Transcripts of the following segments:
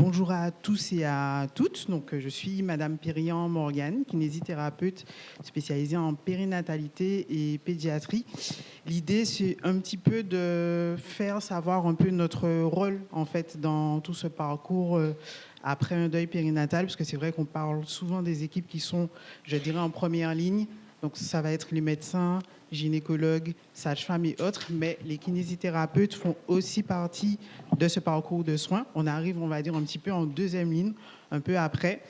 Bonjour à tous et à toutes. Donc, je suis Madame Périllan Morgane, kinésithérapeute spécialisée en périnatalité et pédiatrie. L'idée, c'est un petit peu de faire savoir un peu notre rôle en fait dans tout ce parcours après un deuil périnatal, parce que c'est vrai qu'on parle souvent des équipes qui sont, je dirais, en première ligne. Donc, ça va être les médecins, gynécologues, sages-femmes et autres, mais les kinésithérapeutes font aussi partie de ce parcours de soins. On arrive, on va dire, un petit peu en deuxième ligne, un peu après,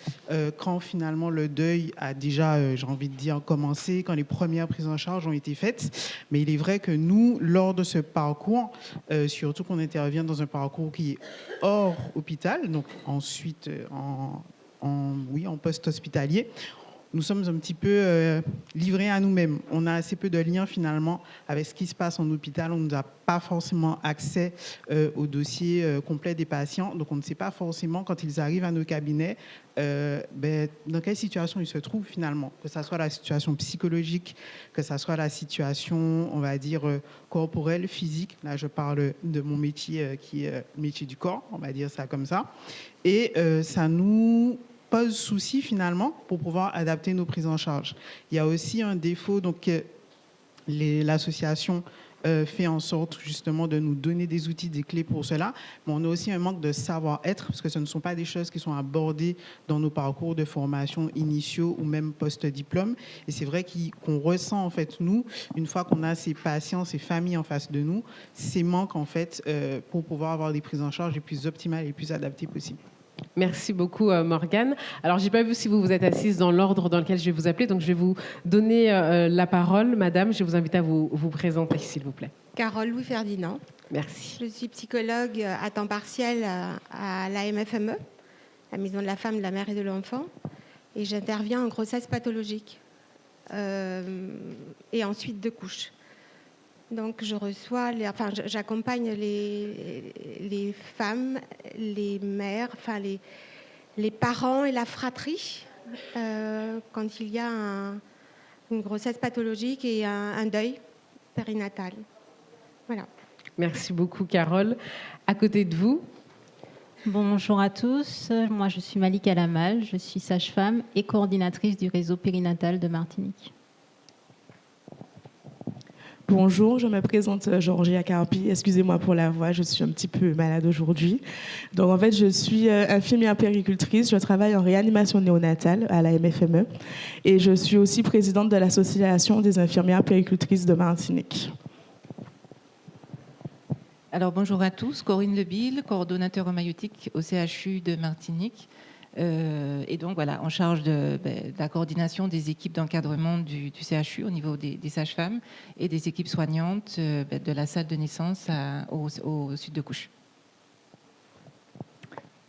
quand finalement le deuil a déjà, j'ai envie de dire, commencé, quand les premières prises en charge ont été faites. Mais il est vrai que nous, lors de ce parcours, surtout qu'on intervient dans un parcours qui est hors hôpital, donc ensuite en poste hospitalier, nous sommes un petit peu livrés à nous-mêmes. On a assez peu de liens finalement avec ce qui se passe en hôpital. On n'a pas forcément accès au dossier complet des patients. Donc on ne sait pas forcément quand ils arrivent à nos cabinets dans quelle situation ils se trouvent finalement. Que ce soit la situation psychologique, que ce soit la situation, on va dire, corporelle, physique. Là, je parle de mon métier qui est le métier du corps, on va dire ça comme ça. Et ça nous pose souci finalement pour pouvoir adapter nos prises en charge. Il y a aussi un défaut, donc l'association fait en sorte justement de nous donner des outils, des clés pour cela, mais on a aussi un manque de savoir-être parce que ce ne sont pas des choses qui sont abordées dans nos parcours de formation initiaux ou même post-diplôme. Et c'est vrai qu'on ressent en fait nous, une fois qu'on a ces patients, ces familles en face de nous, ces manques en fait pour pouvoir avoir des prises en charge les plus optimales et les plus adaptées possibles. Merci beaucoup, Morgane. Alors, je n'ai pas vu si vous vous êtes assise dans l'ordre dans lequel je vais vous appeler, donc je vais vous donner la parole. Madame, je vous invite à vous présenter, s'il vous plaît. Carole Louis-Ferdinand. Merci. Je suis psychologue à temps partiel à la MFME, la Maison de la Femme, de la Mère et de l'Enfant, et j'interviens en grossesse pathologique et en suite de couches. Donc, j'accompagne les femmes, les mères, les parents et la fratrie quand il y a une grossesse pathologique et un deuil périnatal. Voilà. Merci beaucoup, Carole. À côté de vous. Bonjour à tous. Moi, je suis Malika Lamal. Je suis sage-femme et coordinatrice du réseau périnatal de Martinique. Bonjour, je me présente Georgia Carpi. Excusez-moi pour la voix, je suis un petit peu malade aujourd'hui. Donc en fait, je suis infirmière puéricultrice. Je travaille en réanimation néonatale à la MFME et je suis aussi présidente de l'association des infirmières puéricultrices de Martinique. Alors bonjour à tous, Corinne Lebille, coordonnateur maïotique au CHU de Martinique. Et donc voilà, en charge de la coordination des équipes d'encadrement du CHU au niveau des sages-femmes et des équipes soignantes de la salle de naissance au sud de Couche.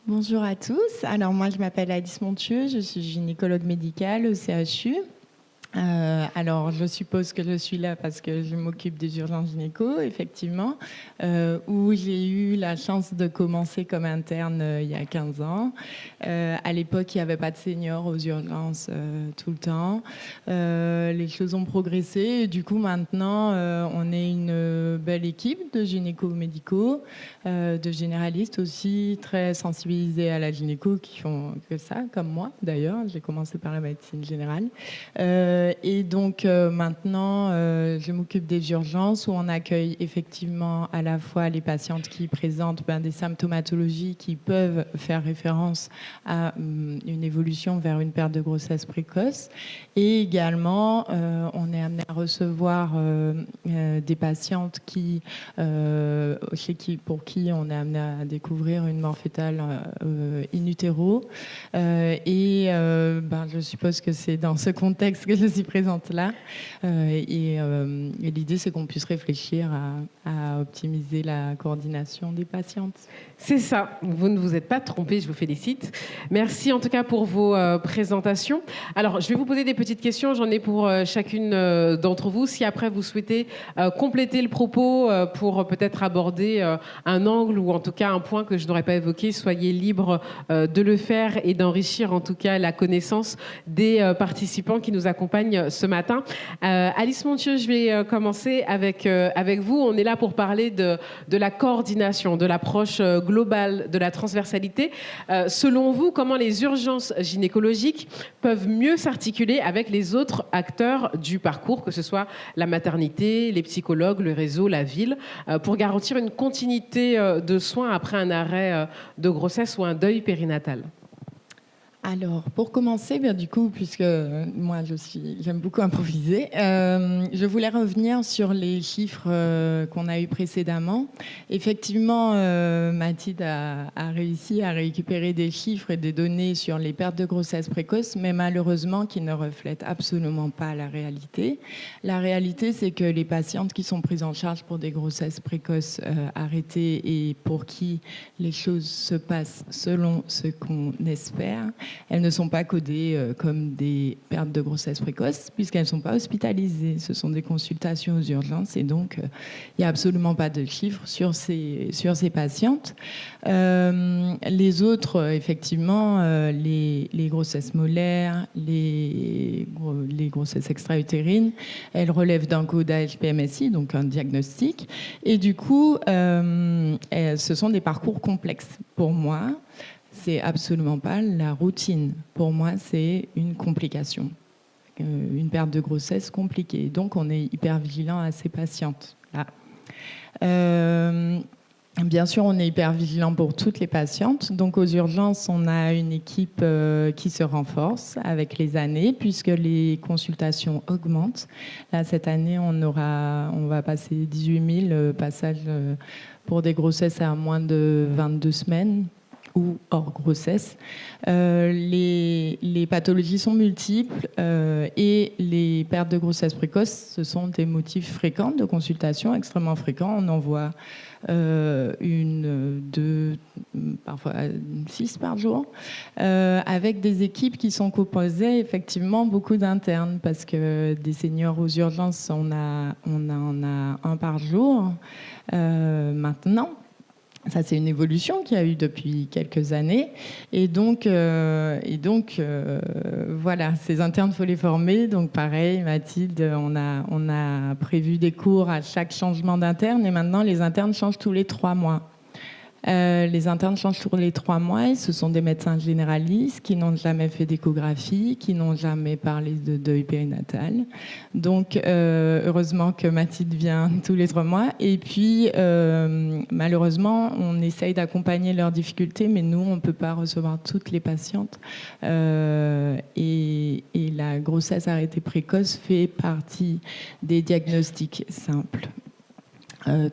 Bonjour à tous. Alors moi je m'appelle Alice Montieu, je suis gynécologue médicale au CHU. Alors, je suppose que je suis là parce que je m'occupe des urgences gynéco, effectivement, où j'ai eu la chance de commencer comme interne il y a 15 ans. À l'époque, il n'y avait pas de seniors aux urgences tout le temps. Les choses ont progressé et du coup, maintenant, on est une belle équipe de gynéco-médicaux, de généralistes aussi, très sensibilisés à la gynéco, qui font que ça, comme moi d'ailleurs. J'ai commencé par la médecine générale. Et donc maintenant, je m'occupe des urgences où on accueille effectivement à la fois les patientes qui présentent des symptomatologies qui peuvent faire référence à une évolution vers une perte de grossesse précoce. Et également, on est amené à recevoir des patientes pour qui on est amené à découvrir une mort fœtale in utero. Je suppose que c'est dans ce contexte que je suis présente là. Et l'idée, c'est qu'on puisse réfléchir à optimiser la coordination des patientes. C'est ça, vous ne vous êtes pas trompés, je vous félicite. Merci en tout cas pour vos présentations. Alors, je vais vous poser des petites questions, j'en ai pour chacune d'entre vous. Si après vous souhaitez compléter le propos pour peut-être aborder un angle ou en tout cas un point que je n'aurais pas évoqué, soyez libre de le faire et d'enrichir en tout cas la connaissance des participants qui nous accompagnent accompagne ce matin. Alice Montieu, je vais commencer avec vous. On est là pour parler de la coordination, de l'approche globale, de la transversalité. Selon vous, comment les urgences gynécologiques peuvent mieux s'articuler avec les autres acteurs du parcours, que ce soit la maternité, les psychologues, le réseau, la ville, pour garantir une continuité de soins après un arrêt de grossesse ou un deuil périnatal? Alors, pour commencer, du coup, puisque moi, j'aime beaucoup improviser, je voulais revenir sur les chiffres qu'on a eus précédemment. Effectivement, Mathilde a réussi à récupérer des chiffres et des données sur les pertes de grossesse précoces, mais malheureusement, qui ne reflètent absolument pas la réalité. La réalité, c'est que les patientes qui sont prises en charge pour des grossesses précoces arrêtées et pour qui les choses se passent selon ce qu'on espère, elles ne sont pas codées comme des pertes de grossesse précoce puisqu'elles ne sont pas hospitalisées. Ce sont des consultations aux urgences et donc il n'y a absolument pas de chiffres sur ces patientes. Les autres, effectivement, les grossesses molaires, les grossesses extra-utérines, elles relèvent d'un codage PMSI, donc un diagnostic. Et du coup, ce sont des parcours complexes. Pour moi, c'est absolument pas la routine. Pour moi, c'est une complication, une perte de grossesse compliquée. Donc, on est hyper vigilant à ces patientes-là. Bien sûr, on est hyper vigilant pour toutes les patientes. Donc, aux urgences, on a une équipe qui se renforce avec les années, puisque les consultations augmentent. Là, cette année, on va passer 18 000 passages pour des grossesses à moins de 22 semaines. Ou hors grossesse. Les pathologies sont multiples et les pertes de grossesse précoce, ce sont des motifs fréquents de consultation, extrêmement fréquents. On en voit 1, 2, parfois 6 par jour, avec des équipes qui sont composées effectivement beaucoup d'internes, parce que des seniors aux urgences, on en a 1 par jour maintenant. Ça, c'est une évolution qu'il y a eu depuis quelques années. Et donc voilà, ces internes, il faut les former. Donc, pareil, Mathilde, on a prévu des cours à chaque changement d'interne. Et maintenant, les internes changent tous les 3 mois. Les internes changent tous les 3 mois et ce sont des médecins généralistes qui n'ont jamais fait d'échographie, qui n'ont jamais parlé de deuil périnatal. Donc, heureusement que Mathilde vient tous les 3 mois. Et puis, malheureusement, on essaye d'accompagner leurs difficultés, mais nous, on ne peut pas recevoir toutes les patientes. Et la grossesse arrêtée précoce fait partie des diagnostics simples.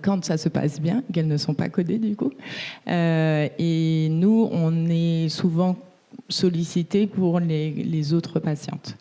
Quand ça se passe bien, qu'elles ne sont pas codées du coup. Et nous, on est souvent sollicités pour les autres patientes.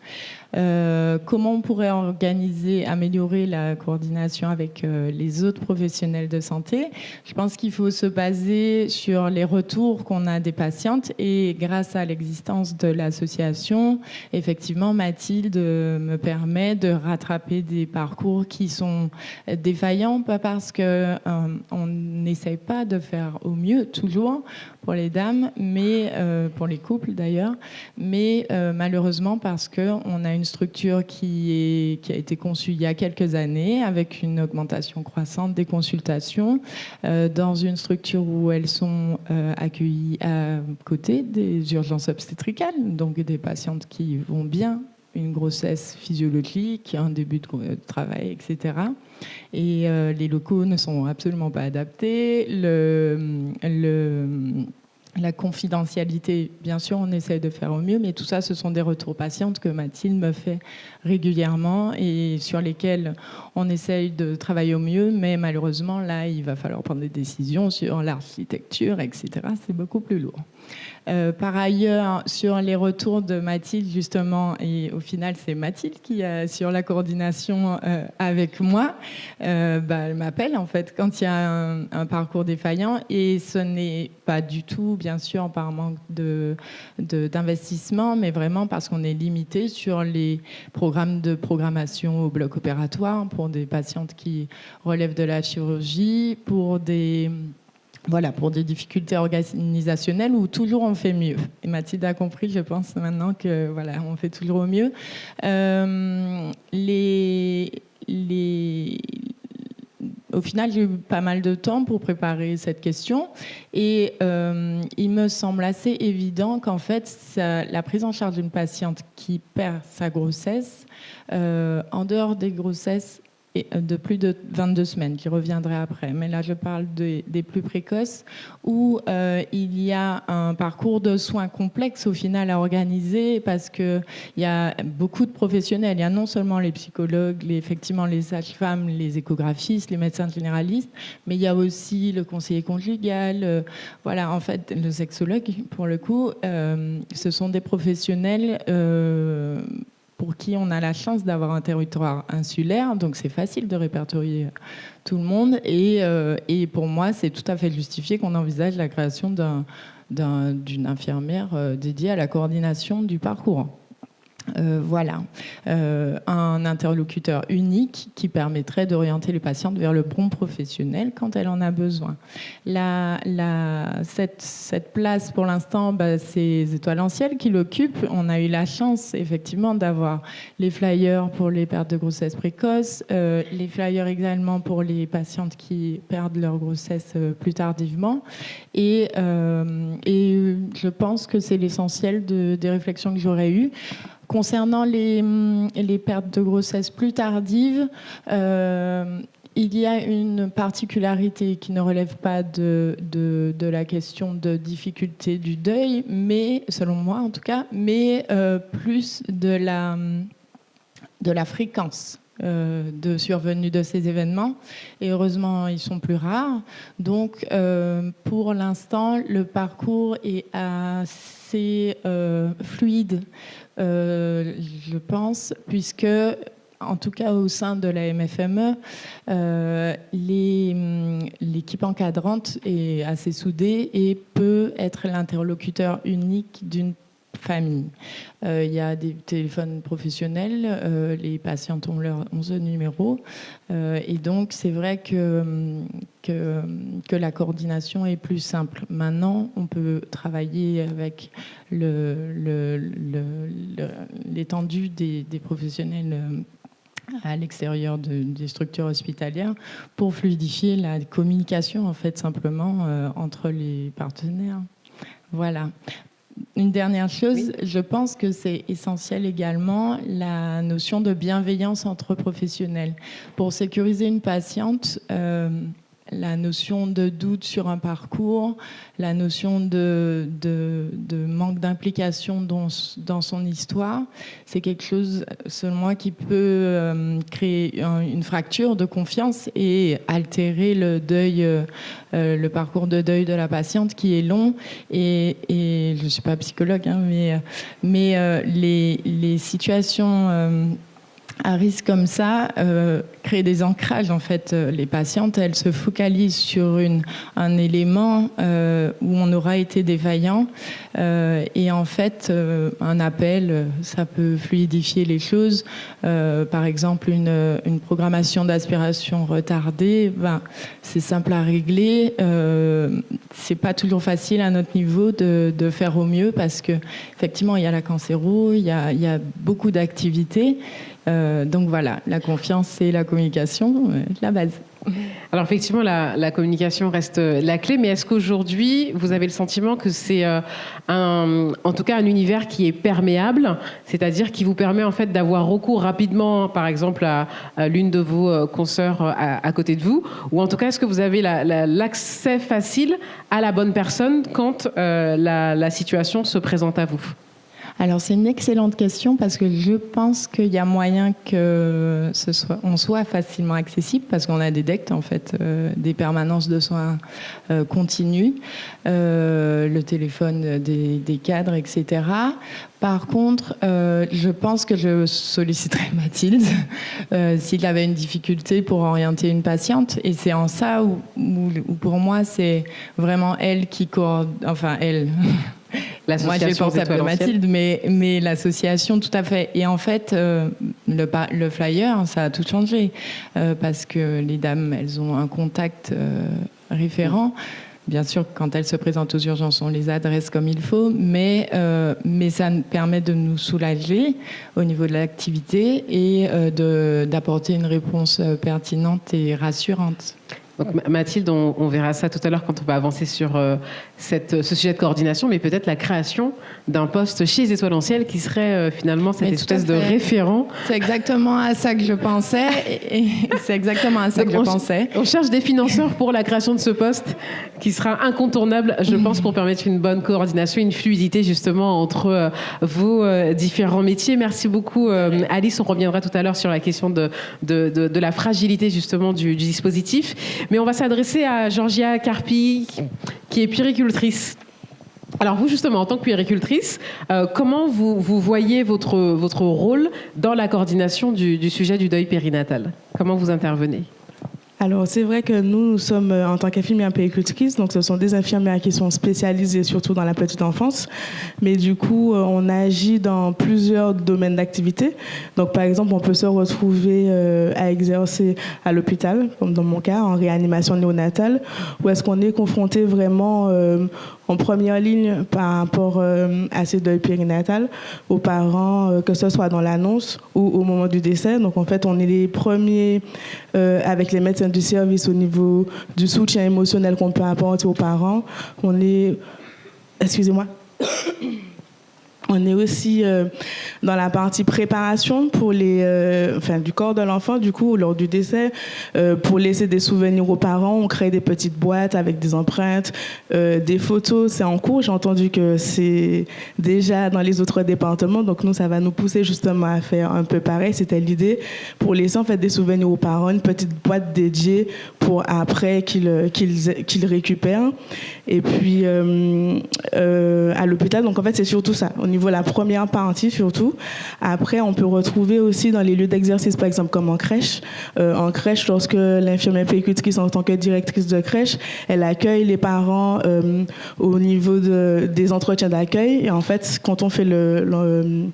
Comment on pourrait améliorer la coordination avec les autres professionnels de santé? Je pense qu'il faut se baser sur les retours qu'on a des patientes et grâce à l'existence de l'association, effectivement, Mathilde me permet de rattraper des parcours qui sont défaillants, pas parce qu'on n'essaye pas de faire au mieux toujours pour les dames, mais pour les couples d'ailleurs, mais malheureusement parce qu'on a une structure qui a été conçue il y a quelques années avec une augmentation croissante des consultations dans une structure où elles sont accueillies à côté des urgences obstétricales, donc des patientes qui vont bien, une grossesse physiologique, un début de travail, etc. Et les locaux ne sont absolument pas adaptés. La confidentialité, bien sûr, on essaie de faire au mieux, mais tout ça, ce sont des retours patientes que Mathilde me fait régulièrement et sur lesquels on essaye de travailler au mieux, mais malheureusement, là, il va falloir prendre des décisions sur l'architecture, etc. C'est beaucoup plus lourd. Par ailleurs, sur les retours de Mathilde, justement, et au final, c'est Mathilde qui a sur la coordination avec moi, elle m'appelle, en fait, quand il y a un parcours défaillant, et ce n'est pas du tout, bien sûr, par manque d'investissement, mais vraiment parce qu'on est limité sur les programmes de programmation au bloc opératoire pour des patientes qui relèvent de la chirurgie, pour des Voilà, pour des difficultés organisationnelles où toujours on fait mieux. Et Mathilde a compris, je pense, maintenant que voilà, on fait toujours au mieux. Au final, j'ai eu pas mal de temps pour préparer cette question et il me semble assez évident qu'en fait, la prise en charge d'une patiente qui perd sa grossesse, en dehors des grossesses de plus de 22 semaines, qui reviendrait après, mais là je parle des plus précoces, où il y a un parcours de soins complexe au final à organiser parce qu'il y a beaucoup de professionnels. Il y a non seulement les psychologues, effectivement les sages-femmes, les échographistes, les médecins généralistes, mais il y a aussi le conseiller conjugal, voilà, en fait le sexologue pour le coup, ce sont des professionnels pour qui on a la chance d'avoir un territoire insulaire, donc c'est facile de répertorier tout le monde. Et pour moi, c'est tout à fait justifié qu'on envisage la création d'une infirmière dédiée à la coordination du parcours. Voilà, un interlocuteur unique qui permettrait d'orienter les patientes vers le bon professionnel quand elle en a besoin. Cette place, pour l'instant, c'est Étoiles en Ciel qui l'occupe. On a eu la chance, effectivement, d'avoir les flyers pour les pertes de grossesse précoces, les flyers également pour les patientes qui perdent leur grossesse plus tardivement. Et je pense que c'est l'essentiel des réflexions que j'aurais eues. Concernant les pertes de grossesse plus tardives, il y a une particularité qui ne relève pas de la question de difficulté du deuil, mais selon moi en tout cas, mais plus de la fréquence de survenue de ces événements. Et heureusement, ils sont plus rares. Donc, pour l'instant, le parcours est assez fluide, je pense, puisque, en tout cas au sein de la MFME, l'équipe encadrante est assez soudée et peut être l'interlocuteur unique d'une famille. Il y a des téléphones professionnels, les patientes ont ce numéro, et donc c'est vrai que la coordination est plus simple. Maintenant, on peut travailler avec l'étendue des professionnels à l'extérieur des structures hospitalières pour fluidifier la communication, en fait, simplement entre les partenaires. Voilà. Une dernière chose, oui. Je pense que c'est essentiel également la notion de bienveillance entre professionnels. Pour sécuriser une patiente, la notion de doute sur un parcours, la notion de manque d'implication dans son histoire, c'est quelque chose, selon moi, qui peut créer une fracture de confiance et altérer le deuil, le parcours de deuil de la patiente qui est long. Et je ne suis pas psychologue, hein, mais les situations à risque comme ça créer des ancrages. En fait, les patientes, elles se focalisent sur un élément où on aura été défaillant et en fait un appel, ça peut fluidifier les choses. Par exemple, une programmation d'aspiration retardée, c'est simple à régler. C'est pas toujours facile à notre niveau de faire au mieux parce que effectivement il y a la cancéro, il y a beaucoup d'activités. Donc voilà, la confiance et la communication, la base. Alors effectivement, la communication reste la clé, mais est-ce qu'aujourd'hui, vous avez le sentiment que c'est en tout cas un univers qui est perméable, c'est-à-dire qui vous permet en fait d'avoir recours rapidement, par exemple, à l'une de vos consoeurs à côté de vous, ou en tout cas, est-ce que vous avez l'accès facile à la bonne personne quand la situation se présente à vous ? Alors c'est une excellente question parce que je pense qu'il y a moyen que on soit facilement accessible parce qu'on a des DECT en fait, des permanences de soins continus, le téléphone des cadres, etc. Par contre, je pense que je solliciterais Mathilde s'il avait une difficulté pour orienter une patiente. Et c'est en ça où pour moi, c'est vraiment elle qui coordonne, enfin elle... Moi, je vais penser à Mathilde, mais l'association, tout à fait. Et en fait, le flyer, ça a tout changé parce que les dames, elles ont un contact référent. Bien sûr, quand elles se présentent aux urgences, on les adresse comme il faut, mais ça permet de nous soulager au niveau de l'activité et d'apporter une réponse pertinente et rassurante. Donc, Mathilde, on verra ça tout à l'heure quand on va avancer sur ce sujet de coordination, mais peut-être la création d'un poste chez les Étoiles en Ciel qui serait finalement cette espèce de référent. C'est exactement à ça que je pensais. C'est exactement à ça que je pensais. On cherche des financeurs pour la création de ce poste qui sera incontournable, je pense, pour permettre une bonne coordination, une fluidité justement entre vos différents métiers. Merci beaucoup, Alice. On reviendra tout à l'heure sur la question de la fragilité justement du dispositif. Mais on va s'adresser à Georgia Carpi, qui est puéricultrice. Alors vous, justement, en tant que puéricultrice, comment vous voyez votre rôle dans la coordination du sujet du deuil périnatal? Comment vous intervenez? Alors, c'est vrai que nous sommes, en tant qu'infirmières puéricultrices, donc ce sont des infirmières qui sont spécialisées surtout dans la petite enfance, mais du coup, on agit dans plusieurs domaines d'activité. Donc, par exemple, on peut se retrouver à exercer à l'hôpital, comme dans mon cas, en réanimation néonatale, où est-ce qu'on est confronté vraiment en première ligne par rapport à ces deuils périnatales, aux parents, que ce soit dans l'annonce ou au moment du décès. Donc, en fait, on est les premiers avec les médecins du service au niveau du soutien émotionnel qu'on peut apporter aux parents. On est... Excusez-moi. On est aussi dans la partie préparation pour du corps de l'enfant, du coup, lors du décès, pour laisser des souvenirs aux parents. On crée des petites boîtes avec des empreintes, des photos. C'est en cours. J'ai entendu que c'est déjà dans les autres départements. Donc, nous, ça va nous pousser justement à faire un peu pareil. C'était l'idée pour laisser en fait des souvenirs aux parents, une petite boîte dédiée pour après qu'ils récupèrent. Et puis, à l'hôpital, donc en fait, c'est surtout ça. Au niveau de la première partie, surtout. Après, on peut retrouver aussi dans les lieux d'exercice, par exemple, comme en crèche. En crèche, lorsque l'infirmière puéricultrice, en tant que directrice de crèche, elle accueille les parents au niveau des entretiens d'accueil. Et en fait, quand on fait le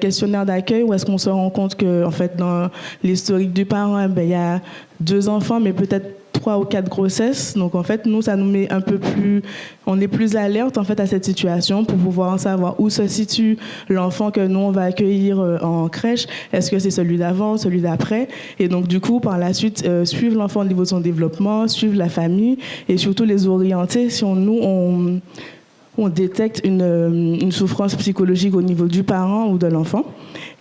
questionnaire d'accueil, où est-ce qu'on se rend compte que, en fait, dans l'historique du parent, il y a 2 enfants, mais peut-être 3 ou 4 grossesses. Donc, en fait, nous, ça nous met un peu plus... On est plus alerte, en fait, à cette situation pour pouvoir savoir où se situe l'enfant que nous, on va accueillir en crèche. Est-ce que c'est celui d'avant, celui d'après? Et donc, du coup, par la suite, suivre l'enfant au niveau de son développement, suivre la famille et surtout les orienter si on détecte une souffrance psychologique au niveau du parent ou de l'enfant.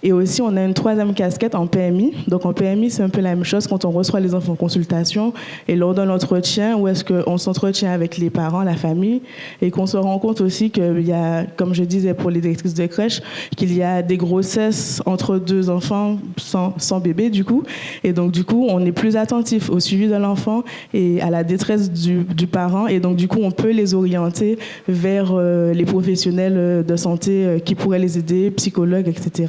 Et aussi, on a une 3e casquette en PMI. Donc, en PMI, c'est un peu la même chose quand on reçoit les enfants en consultation et lors d'un entretien, où est-ce qu'on s'entretient avec les parents, la famille, et qu'on se rend compte aussi qu'il y a, comme je disais pour les directrices de crèche, qu'il y a des grossesses entre 2 enfants sans bébé, du coup. Et donc, du coup, on est plus attentif au suivi de l'enfant et à la détresse du parent. Et donc, du coup, on peut les orienter vers les professionnels de santé qui pourraient les aider, psychologues, etc.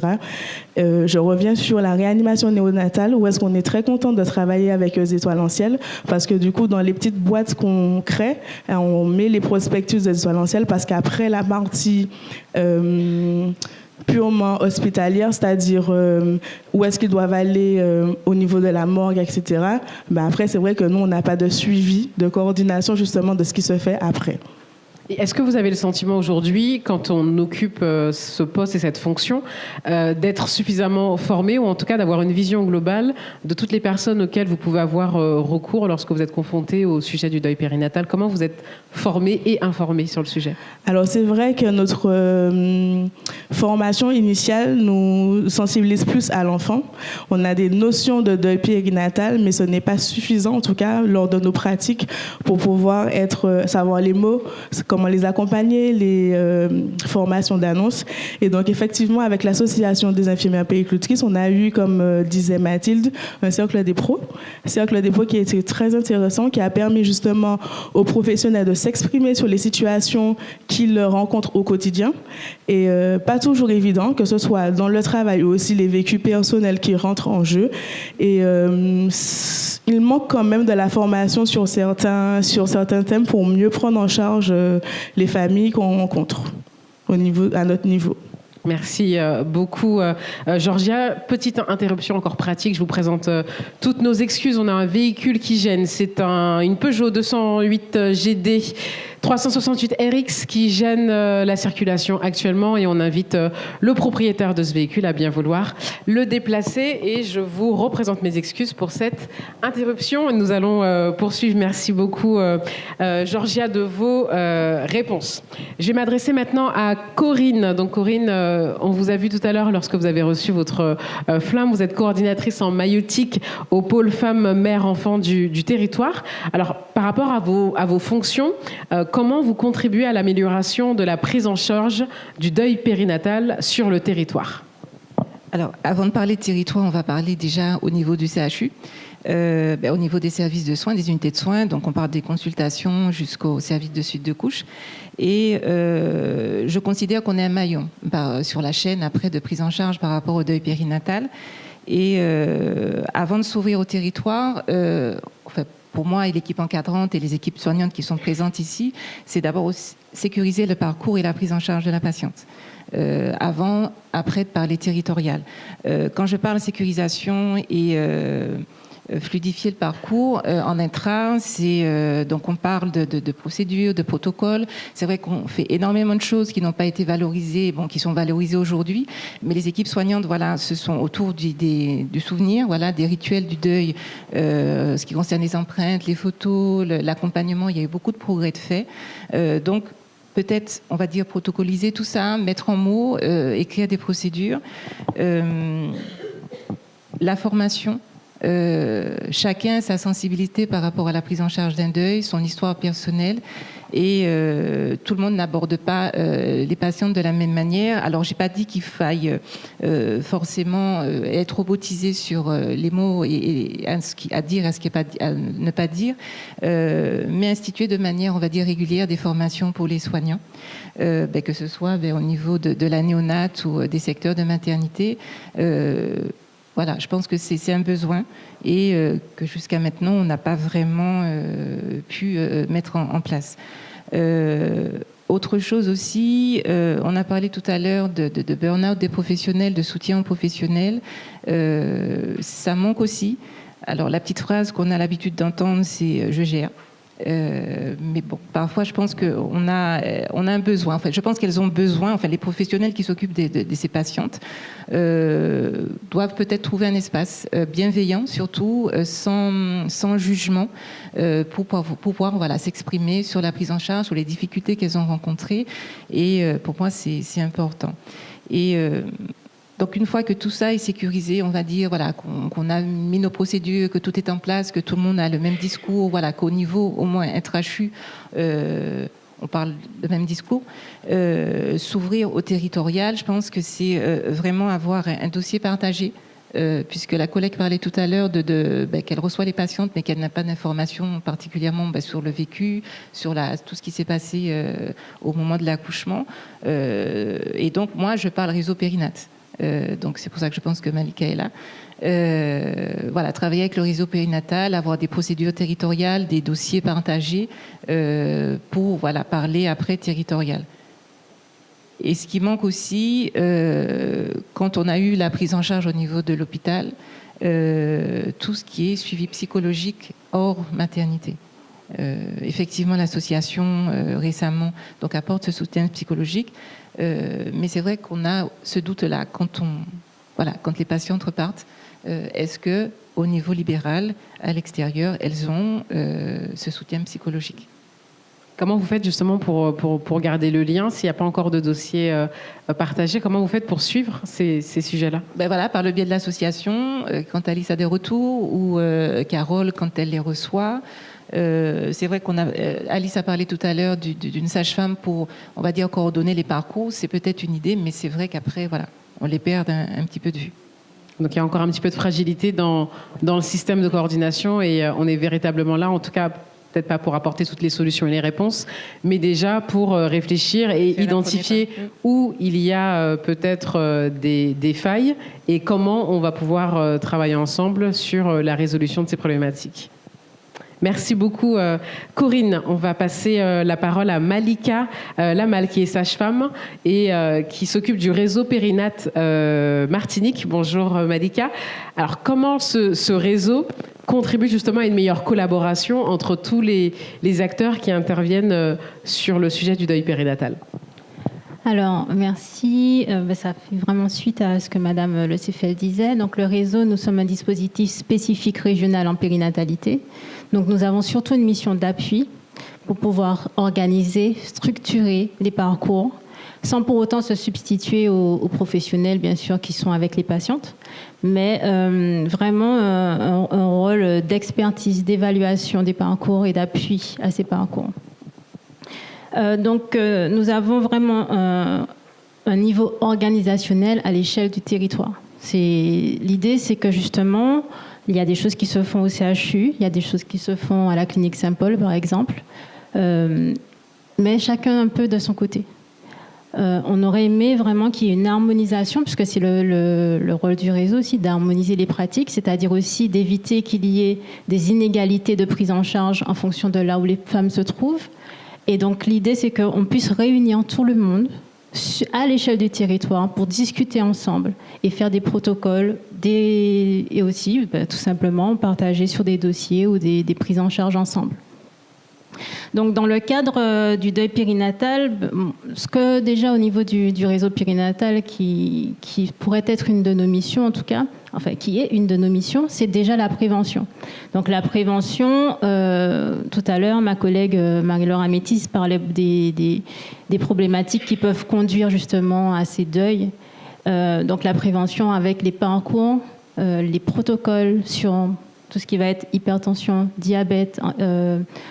Je reviens sur la réanimation néonatale, où est-ce qu'on est très content de travailler avec les Étoiles en Ciel, parce que du coup, dans les petites boîtes qu'on crée, on met les prospectus des Étoiles en Ciel, parce qu'après la partie purement hospitalière, c'est-à-dire où est-ce qu'ils doivent aller au niveau de la morgue, etc., après, c'est vrai que nous, on n'a pas de suivi, de coordination justement de ce qui se fait après. Est-ce que vous avez le sentiment aujourd'hui, quand on occupe ce poste et cette fonction, d'être suffisamment formé, ou en tout cas d'avoir une vision globale de toutes les personnes auxquelles vous pouvez avoir recours lorsque vous êtes confronté au sujet du deuil périnatal? Comment vous êtes formé et informé sur le sujet? Alors, c'est vrai que notre formation initiale nous sensibilise plus à l'enfant. On a des notions de deuil périnatal, mais ce n'est pas suffisant, en tout cas, lors de nos pratiques, pour pouvoir savoir les mots, comment les accompagner, les formations d'annonce. Et donc, effectivement, avec l'association des infirmières puéricultrices, on a eu, comme disait Mathilde, un cercle des pros. Un cercle des pros qui a été très intéressant, qui a permis justement aux professionnels de s'exprimer sur les situations qu'ils rencontrent au quotidien. Et pas toujours évident, que ce soit dans le travail ou aussi les vécus personnels qui rentrent en jeu. Et il manque quand même de la formation sur certains thèmes pour mieux prendre en charge les familles qu'on rencontre à notre niveau. Merci beaucoup, Georgia. Petite interruption encore pratique. Je vous présente toutes nos excuses. On a un véhicule qui gêne. C'est une Peugeot 208 GD 368 RX qui gêne la circulation actuellement et on invite le propriétaire de ce véhicule à bien vouloir le déplacer. Et je vous représente mes excuses pour cette interruption. Nous allons poursuivre. Merci beaucoup, Georgia, de vos réponses. Je vais m'adresser maintenant à Corinne. Donc, Corinne, on vous a vu tout à l'heure lorsque vous avez reçu votre flamme. Vous êtes coordinatrice en maïeutique au pôle femmes, mères, enfants du territoire. Alors, par rapport à vos fonctions, comment vous contribuez à l'amélioration de la prise en charge du deuil périnatal sur le territoire? Alors, avant de parler de territoire, on va parler déjà au niveau du CHU. Au niveau des services de soins, des unités de soins, donc on parle des consultations jusqu'au service de suite de couche. Et je considère qu'on est un maillon sur la chaîne après de prise en charge par rapport au deuil périnatal. Et avant de s'ouvrir au territoire, pour moi et l'équipe encadrante et les équipes soignantes qui sont présentes ici, c'est d'abord sécuriser le parcours et la prise en charge de la patiente. Avant, après de parler territorial. Quand je parle sécurisation et fluidifier le parcours en intra, donc on parle de procédures, de protocoles. C'est vrai qu'on fait énormément de choses qui n'ont pas été valorisées, qui sont valorisées aujourd'hui, mais les équipes soignantes, voilà, ce sont autour du souvenir, voilà, des rituels du deuil, ce qui concerne les empreintes, les photos, l'accompagnement. Il y a eu beaucoup de progrès de fait. Donc peut-être, on va dire, protocoliser tout ça, mettre en mots, écrire des procédures, la formation. Chacun sa sensibilité par rapport à la prise en charge d'un deuil, son histoire personnelle, et tout le monde n'aborde pas les patientes de la même manière. Alors j'ai pas dit qu'il faille forcément être robotisé sur les mots et à dire, à ne pas dire, mais instituer de manière, on va dire, régulière des formations pour les soignants, que ce soit au niveau de la néonate ou des secteurs de maternité. Voilà, je pense que c'est un besoin et que jusqu'à maintenant, on n'a pas vraiment pu mettre en place. Autre chose aussi, on a parlé tout à l'heure de burn-out des professionnels, de soutien aux professionnels. Ça manque aussi. Alors, la petite phrase qu'on a l'habitude d'entendre, c'est « je gère ». Mais bon, parfois, je pense qu'on a un besoin. En fait, je pense qu'elles ont besoin. Enfin, les professionnels qui s'occupent de ces patientes doivent peut-être trouver un espace bienveillant, surtout sans jugement, pour pouvoir voilà, s'exprimer sur la prise en charge, sur les difficultés qu'elles ont rencontrées. Et pour moi, c'est important. Et donc, une fois que tout ça est sécurisé, on va dire voilà, qu'on a mis nos procédures, que tout est en place, que tout le monde a le même discours, voilà, qu'au niveau au moins intra-CHU, on parle de même discours, s'ouvrir au territorial, je pense que c'est vraiment avoir un dossier partagé, puisque la collègue parlait tout à l'heure qu'elle reçoit les patientes, mais qu'elle n'a pas d'informations particulièrement sur le vécu, sur tout ce qui s'est passé au moment de l'accouchement. Et donc, moi, je parle réseau périnate. Donc c'est pour ça que je pense que Malika est là. Voilà, travailler avec le réseau périnatal, avoir des procédures territoriales, des dossiers partagés pour voilà, parler après territorial. Et ce qui manque aussi, quand on a eu la prise en charge au niveau de l'hôpital, tout ce qui est suivi psychologique hors maternité. Effectivement, l'association récemment donc, apporte ce soutien psychologique, mais c'est vrai qu'on a ce doute-là quand les patientes repartent. Est-ce que, au niveau libéral, à l'extérieur, elles ont ce soutien psychologique? Comment vous faites justement pour garder le lien s'il n'y a pas encore de dossier partagé? Comment vous faites pour suivre ces sujets-là? Voilà, par le biais de l'association, quand Alice a des retours, ou Carole quand elle les reçoit. C'est vrai Alice a parlé tout à l'heure d'une sage-femme pour, on va dire, coordonner les parcours. C'est peut-être une idée, mais c'est vrai qu'après, voilà, on les perd un petit peu de vue. Donc il y a encore un petit peu de fragilité dans le système de coordination et on est véritablement là, en tout cas, peut-être pas pour apporter toutes les solutions et les réponses, mais déjà pour réfléchir et identifier où il y a peut-être des failles et comment on va pouvoir travailler ensemble sur la résolution de ces problématiques. Merci beaucoup, Corinne. On va passer la parole à Malika Lamal, qui est sage-femme et qui s'occupe du réseau Périnat Martinique. Bonjour, Malika. Alors, comment ce réseau contribue justement à une meilleure collaboration entre tous les acteurs qui interviennent sur le sujet du deuil périnatal? Alors, merci. Ça fait vraiment suite à ce que Madame Le Ceffel disait. Donc, le réseau, nous sommes un dispositif spécifique régional en périnatalité. Donc, nous avons surtout une mission d'appui pour pouvoir organiser, structurer les parcours, sans pour autant se substituer aux professionnels, bien sûr, qui sont avec les patientes, mais vraiment un rôle d'expertise, d'évaluation des parcours et d'appui à ces parcours. Donc, nous avons vraiment un niveau organisationnel à l'échelle du territoire. L'idée, c'est que justement, il y a des choses qui se font au CHU, il y a des choses qui se font à la clinique Saint-Paul, par exemple, mais chacun un peu de son côté. On aurait aimé vraiment qu'il y ait une harmonisation, puisque c'est le rôle du réseau aussi, d'harmoniser les pratiques, c'est-à-dire aussi d'éviter qu'il y ait des inégalités de prise en charge en fonction de là où les femmes se trouvent. Et donc l'idée, c'est qu'on puisse réunir tout le monde à l'échelle du territoire pour discuter ensemble et faire des protocoles et aussi tout simplement partager sur des dossiers ou des prises en charge ensemble. Donc dans le cadre du deuil périnatal, ce que déjà au niveau du réseau périnatal qui pourrait être une de nos missions en tout cas, enfin qui est une de nos missions, c'est déjà la prévention. Donc la prévention, tout à l'heure ma collègue Marie-Laure Amétis parlait des problématiques qui peuvent conduire justement à ces deuils. Donc la prévention avec les parcours, les protocoles sur tout ce qui va être hypertension, diabète,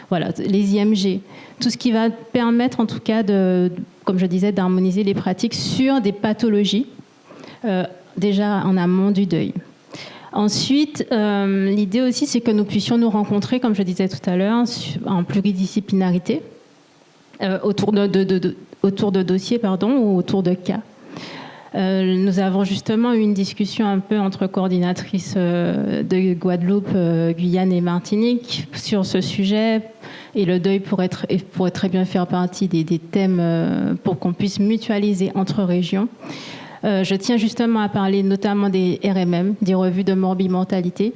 voilà, les IMG, tout ce qui va permettre en tout cas, comme je disais, d'harmoniser les pratiques sur des pathologies, déjà en amont du deuil. Ensuite, l'idée aussi, c'est que nous puissions nous rencontrer, comme je disais tout à l'heure, en pluridisciplinarité, autour de dossiers, ou autour de cas. Nous avons justement eu une discussion un peu entre coordinatrices de Guadeloupe, Guyane et Martinique sur ce sujet. Et le deuil pourrait très bien faire partie des thèmes pour qu'on puisse mutualiser entre régions. Je tiens justement à parler notamment des RMM, des revues de morbimortalité.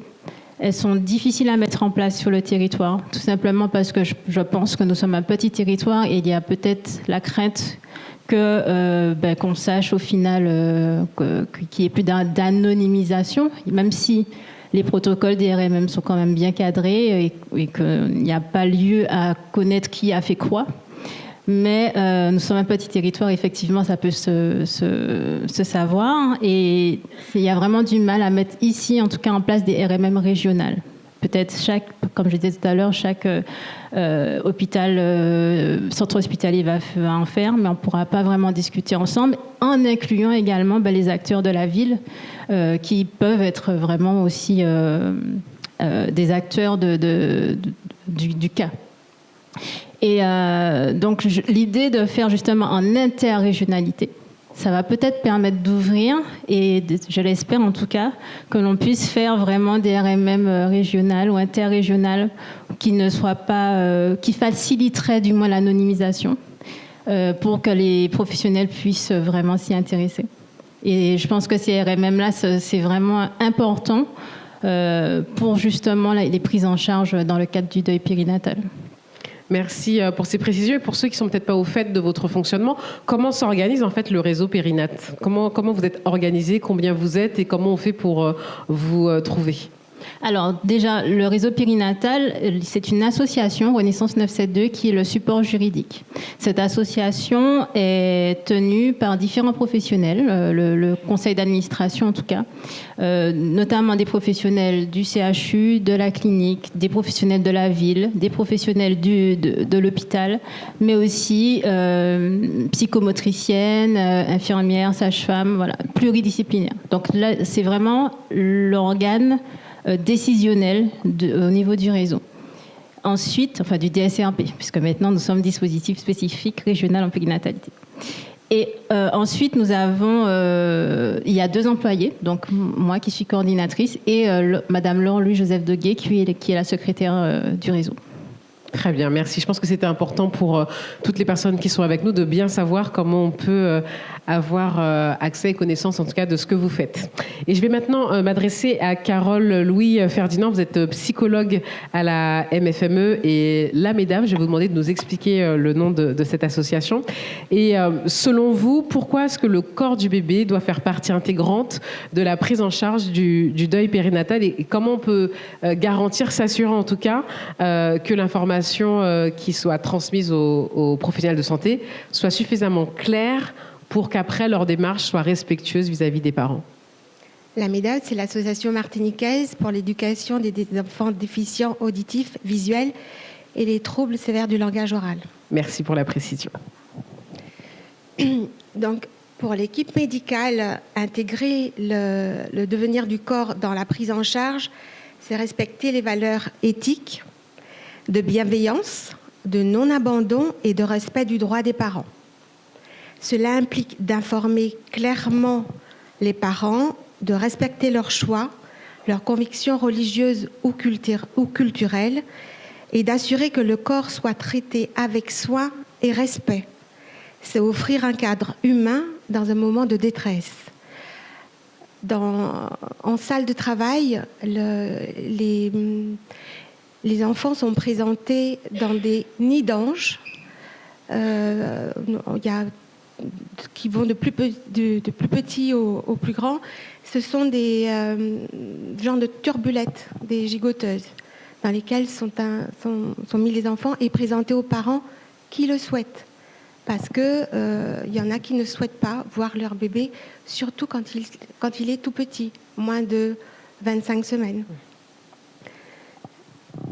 Elles sont difficiles à mettre en place sur le territoire, tout simplement parce que je pense que nous sommes un petit territoire et il y a peut-être la crainte qu'on sache au final qu'il n'y ait plus d'anonymisation, même si les protocoles des RMM sont quand même bien cadrés et qu'il n'y a pas lieu à connaître qui a fait quoi. Mais nous sommes un petit territoire, effectivement, ça peut se savoir. Et il y a vraiment du mal à mettre ici, en tout cas, en place des RMM régionales. Peut-être comme je disais tout à l'heure, chaque centre hospitalier va en faire, mais on ne pourra pas vraiment discuter ensemble, en incluant également les acteurs de la ville qui peuvent être vraiment aussi des acteurs du cas. Et donc l'idée de faire justement en interrégionalité, ça va peut-être permettre d'ouvrir, et je l'espère en tout cas, que l'on puisse faire vraiment des RMM régionales ou interrégionales qui ne soient pas, qui faciliteraient du moins l'anonymisation pour que les professionnels puissent vraiment s'y intéresser. Et je pense que ces RMM-là, c'est vraiment important pour justement les prises en charge dans le cadre du deuil périnatal. Merci pour ces précisions. Et pour ceux qui ne sont peut-être pas au fait de votre fonctionnement, comment s'organise en fait le réseau Périnat ? Comment vous êtes organisé ? Combien vous êtes ? Et comment on fait pour vous trouver ? Alors déjà, le réseau périnatal, c'est une association, Renaissance 972, qui est le support juridique. Cette association est tenue par différents professionnels, le conseil d'administration en tout cas, notamment des professionnels du CHU, de la clinique, des professionnels de la ville, des professionnels de l'hôpital, mais aussi psychomotriciennes, infirmières, sages-femmes, voilà, pluridisciplinaires. Donc là, c'est vraiment l'organe décisionnel au niveau du réseau. Ensuite, enfin du DSRP, puisque maintenant nous sommes dispositif spécifique régional en périnatalité. Et ensuite, nous avons, il y a 2 employés, donc moi qui suis coordinatrice et Madame Laure-Louis-Joseph Deguet qui est la secrétaire du réseau. Très bien, merci. Je pense que c'était important pour toutes les personnes qui sont avec nous de bien savoir comment on peut avoir accès et connaissance, en tout cas, de ce que vous faites. Et je vais maintenant m'adresser à Carole Louis-Ferdinand. Vous êtes psychologue à la MFME. Et là, mesdames, je vais vous demander de nous expliquer le nom de cette association. Et selon vous, pourquoi est-ce que le corps du bébé doit faire partie intégrante de la prise en charge du deuil périnatal et comment on peut garantir, s'assurer en tout cas, que l'information qui soit transmise aux professionnels de santé soit suffisamment claire pour qu'après leur démarche soit respectueuse vis-à-vis des parents. La MEDAD, c'est l'association martiniquaise pour l'éducation des enfants déficients auditifs, visuels et les troubles sévères du langage oral. Merci pour la précision. Donc, pour l'équipe médicale, intégrer le devenir du corps dans la prise en charge, c'est respecter les valeurs éthiques, de bienveillance, de non-abandon et de respect du droit des parents. Cela implique d'informer clairement les parents, de respecter leurs choix, leurs convictions religieuses ou culturelles et d'assurer que le corps soit traité avec soin et respect. C'est offrir un cadre humain dans un moment de détresse. En salle de travail, les enfants sont présentés dans des nids d'anges. Qui vont de plus petits au plus grand. Ce sont des genres de turbulettes, des gigoteuses, dans lesquelles sont mis les enfants et présentés aux parents qui le souhaitent. Parce qu'il y en a qui ne souhaitent pas voir leur bébé, surtout quand il est tout petit, moins de 25 semaines.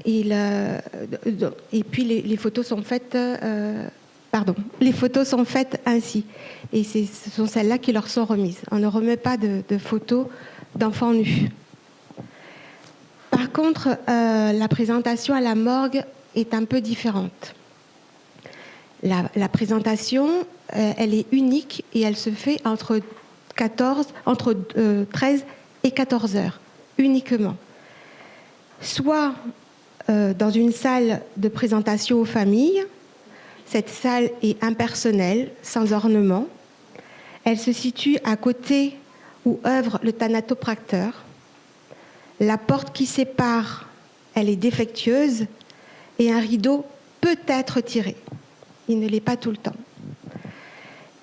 Et puis les photos sont faites... les photos sont faites ainsi. Et ce sont celles-là qui leur sont remises. On ne remet pas de photos d'enfants nus. Par contre, la présentation à la morgue est un peu différente. La présentation, elle est unique et elle se fait entre 13 et 14 heures, uniquement. Soit dans une salle de présentation aux familles. Cette salle est impersonnelle, sans ornement. Elle se situe à côté où œuvre le thanatopracteur. La porte qui sépare, elle est défectueuse et un rideau peut être tiré. Il ne l'est pas tout le temps.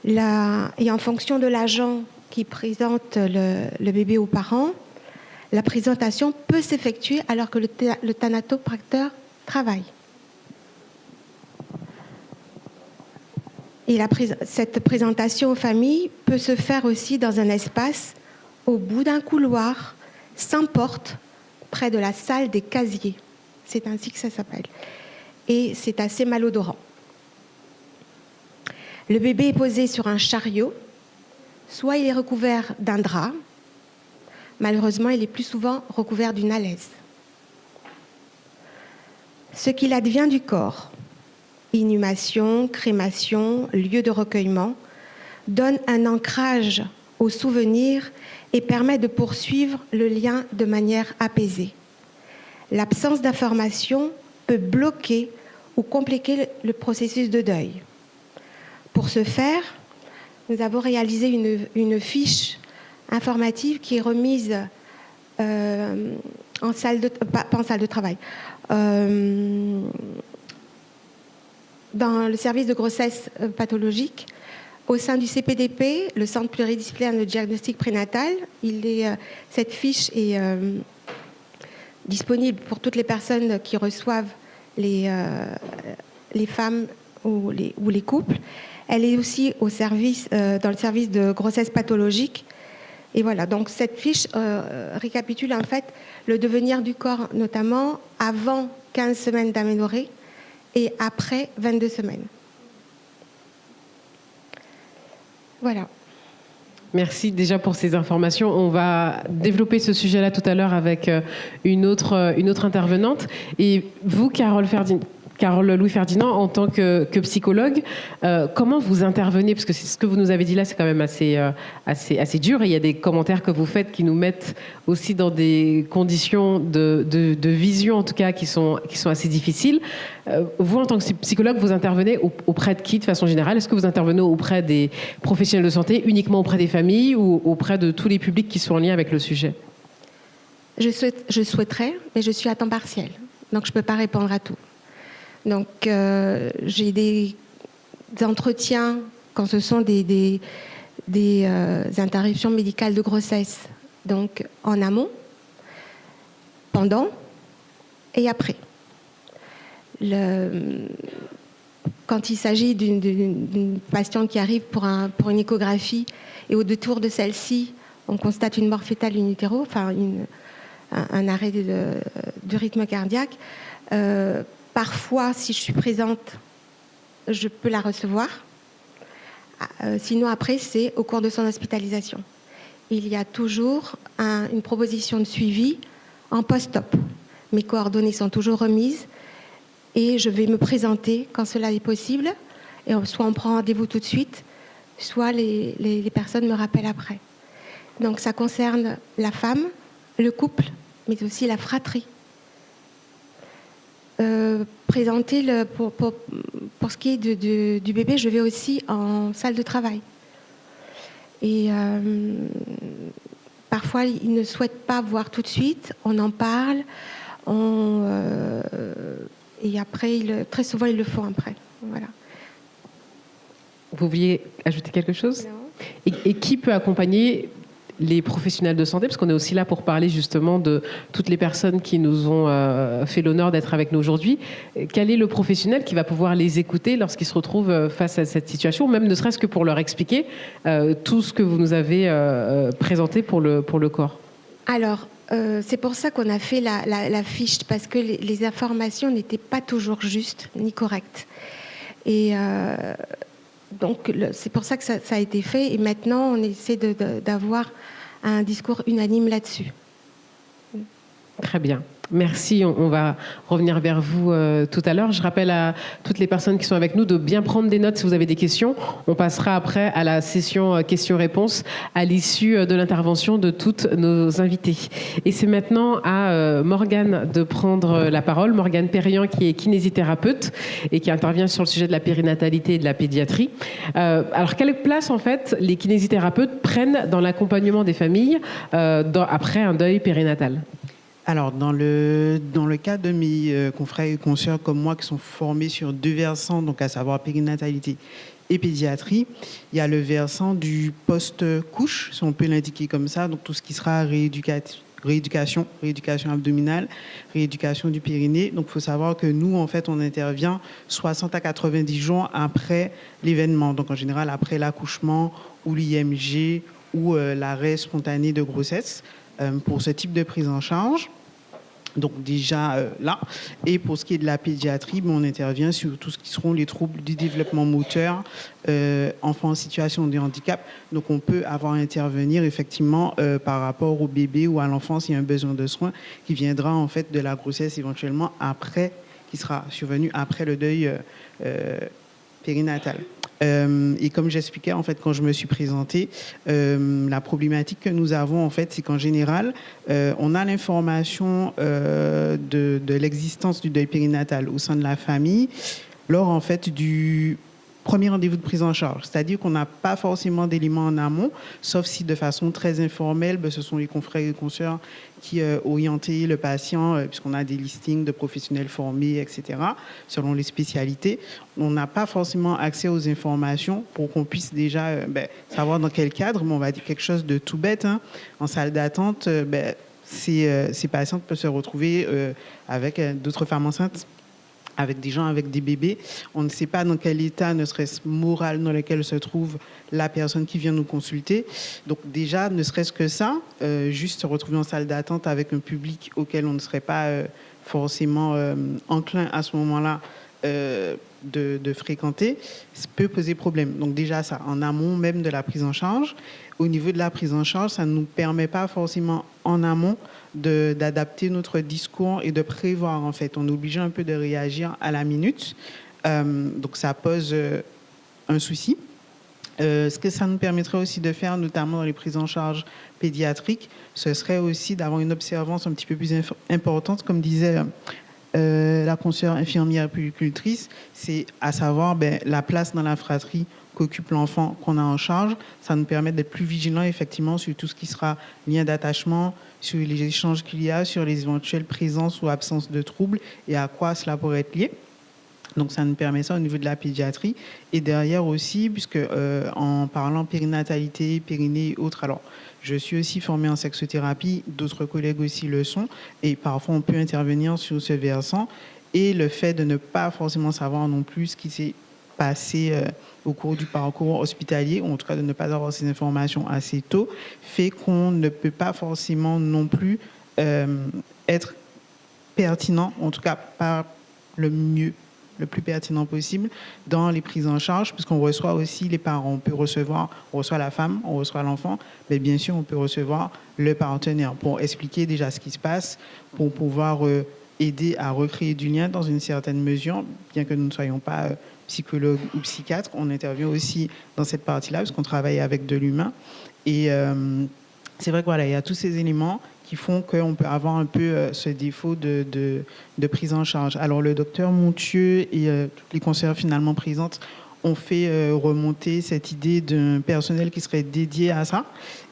Et en fonction de l'agent qui présente le bébé aux parents, la présentation peut s'effectuer alors que le thanatopracteur travaille. Et cette présentation aux familles peut se faire aussi dans un espace au bout d'un couloir, sans porte, près de la salle des casiers. C'est ainsi que ça s'appelle. Et c'est assez malodorant. Le bébé est posé sur un chariot, soit il est recouvert d'un drap. Malheureusement, il est plus souvent recouvert d'une alaise. Ce qu'il advient du corps, inhumation, crémation, lieu de recueillement, donne un ancrage au souvenir et permet de poursuivre le lien de manière apaisée. L'absence d'information peut bloquer ou compliquer le processus de deuil. Pour ce faire, nous avons réalisé une fiche informative qui est remise pas en salle de travail, dans le service de grossesse pathologique, au sein du CPDP, le Centre pluridisciplinaire de diagnostic prénatal. Cette fiche est disponible pour toutes les personnes qui reçoivent les femmes ou les couples. Elle est aussi dans le service de grossesse pathologique. Et voilà, donc cette fiche récapitule en fait le devenir du corps, notamment avant 15 semaines d'aménorrhée et après 22 semaines. Voilà. Merci déjà pour ces informations. On va développer ce sujet-là tout à l'heure avec une autre intervenante. Et vous, Carole Carole Louis-Ferdinand, en tant que psychologue, comment vous intervenez? Parce que c'est ce que vous nous avez dit là, c'est quand même assez dur. Et il y a des commentaires que vous faites qui nous mettent aussi dans des conditions de vision, en tout cas, qui sont assez difficiles. Vous, en tant que psychologue, vous intervenez auprès de qui de façon générale? Est-ce que vous intervenez auprès des professionnels de santé, uniquement auprès des familles ou auprès de tous les publics qui sont en lien avec le sujet? Je souhaiterais, mais je suis à temps partiel. Donc, je ne peux pas répondre à tout. Donc, j'ai des entretiens quand ce sont des interruptions médicales de grossesse. Donc, en amont, pendant et après. Quand il s'agit d'une patiente qui arrive pour une échographie et au détour de celle-ci, on constate une mort fœtale in utero, enfin un arrêt du rythme cardiaque. Parfois, si je suis présente, je peux la recevoir. Sinon, après, c'est au cours de son hospitalisation. Il y a toujours une proposition de suivi en post-op. Mes coordonnées sont toujours remises et je vais me présenter quand cela est possible. Et soit on prend rendez-vous tout de suite, soit les personnes me rappellent après. Donc, ça concerne la femme, le couple, mais aussi la fratrie. Présenter pour ce qui est du bébé, je vais aussi en salle de travail. Et parfois, ils ne souhaitent pas voir tout de suite. On en parle. Et après, très souvent, ils le font après. Voilà. Vous vouliez ajouter quelque chose? Non. Et qui peut accompagner les professionnels de santé, parce qu'on est aussi là pour parler justement de toutes les personnes qui nous ont fait l'honneur d'être avec nous aujourd'hui. Quel est le professionnel qui va pouvoir les écouter lorsqu'ils se retrouvent face à cette situation, ou même ne serait-ce que pour leur expliquer tout ce que vous nous avez présenté pour le corps? Alors, c'est pour ça qu'on a fait la fiche, parce que les informations n'étaient pas toujours justes ni correctes. Et donc, c'est pour ça que ça a été fait. Et maintenant, on essaie d'avoir un discours unanime là-dessus. Très bien. Merci. On va revenir vers vous tout à l'heure. Je rappelle à toutes les personnes qui sont avec nous de bien prendre des notes si vous avez des questions. On passera après à la session questions-réponses à l'issue de l'intervention de toutes nos invités. Et c'est maintenant à Morgane de prendre la parole. Morgane Perriand, qui est kinésithérapeute et qui intervient sur le sujet de la périnatalité et de la pédiatrie. Alors, quelle place, en fait, les kinésithérapeutes prennent dans l'accompagnement des familles après un deuil périnatal? Alors, dans le cas de mes confrères et consoeurs comme moi qui sont formés sur deux versants, donc à savoir périnatalité et pédiatrie, il y a le versant du post-couche, si on peut l'indiquer comme ça, donc tout ce qui sera rééducation abdominale, rééducation du périnée. Donc, il faut savoir que nous, en fait, on intervient 60 à 90 jours après l'événement, donc en général après l'accouchement ou l'IMG ou l'arrêt spontané de grossesse pour ce type de prise en charge. Donc déjà là, et pour ce qui est de la pédiatrie, on intervient sur tout ce qui seront les troubles du développement moteur, enfants en situation de handicap. Donc on peut avoir à intervenir effectivement par rapport au bébé ou à l'enfant s'il y a un besoin de soins qui viendra en fait de la grossesse éventuellement après, qui sera survenu après le deuil périnatal. Et comme j'expliquais en fait quand je me suis présentée, la problématique que nous avons en fait, c'est qu'en général, on a l'information de l'existence du deuil périnatal au sein de la famille lors en fait du premier rendez-vous de prise en charge. C'est-à-dire qu'on n'a pas forcément d'éléments en amont, sauf si de façon très informelle, ce sont les confrères et consoeurs qui orientaient le patient, puisqu'on a des listings de professionnels formés, etc., selon les spécialités. On n'a pas forcément accès aux informations pour qu'on puisse déjà savoir dans quel cadre, mais on va dire quelque chose de tout bête. Hein. En salle d'attente, ces patientes peuvent se retrouver avec d'autres femmes enceintes, avec des gens avec des bébés. On ne sait pas dans quel état, ne serait-ce moral, dans lequel se trouve la personne qui vient nous consulter. Donc déjà, ne serait-ce que ça, juste se retrouver en salle d'attente avec un public auquel on ne serait pas forcément enclin à ce moment-là, de fréquenter, ça peut poser problème. Donc déjà, ça, en amont même de la prise en charge. Au niveau de la prise en charge, ça ne nous permet pas forcément en amont d'adapter notre discours et de prévoir, en fait. On est obligé un peu de réagir à la minute. Donc ça pose un souci. Ce que ça nous permettrait aussi de faire, notamment dans les prises en charge pédiatriques, ce serait aussi d'avoir une observance un petit peu plus importante, comme disait la consoeur infirmière puéricultrice, c'est à savoir la place dans la fratrie qu'occupe l'enfant qu'on a en charge. Ça nous permet d'être plus vigilants effectivement sur tout ce qui sera lien d'attachement, sur les échanges qu'il y a, sur les éventuelles présences ou absences de troubles et à quoi cela pourrait être lié. Donc, ça nous permet ça au niveau de la pédiatrie. Et derrière aussi, puisque en parlant périnatalité, périnée et autres, alors, je suis aussi formée en sexothérapie, d'autres collègues aussi le sont, et parfois on peut intervenir sur ce versant. Et le fait de ne pas forcément savoir non plus ce qui s'est passé au cours du parcours hospitalier, ou en tout cas de ne pas avoir ces informations assez tôt, fait qu'on ne peut pas forcément non plus être pertinent, en tout cas pas le plus pertinent possible dans les prises en charge, puisqu'on reçoit aussi les parents. On reçoit la femme, on reçoit l'enfant, mais bien sûr, on peut recevoir le partenaire pour expliquer déjà ce qui se passe, pour pouvoir aider à recréer du lien dans une certaine mesure, bien que nous ne soyons pas psychologues ou psychiatres. On intervient aussi dans cette partie-là, parce qu'on travaille avec de l'humain. Et c'est vrai que voilà, il y a tous ces éléments qui font qu'on peut avoir un peu ce défaut de prise en charge. Alors, le docteur Monthieu et toutes les conseillères finalement présentes ont fait remonter cette idée d'un personnel qui serait dédié à ça.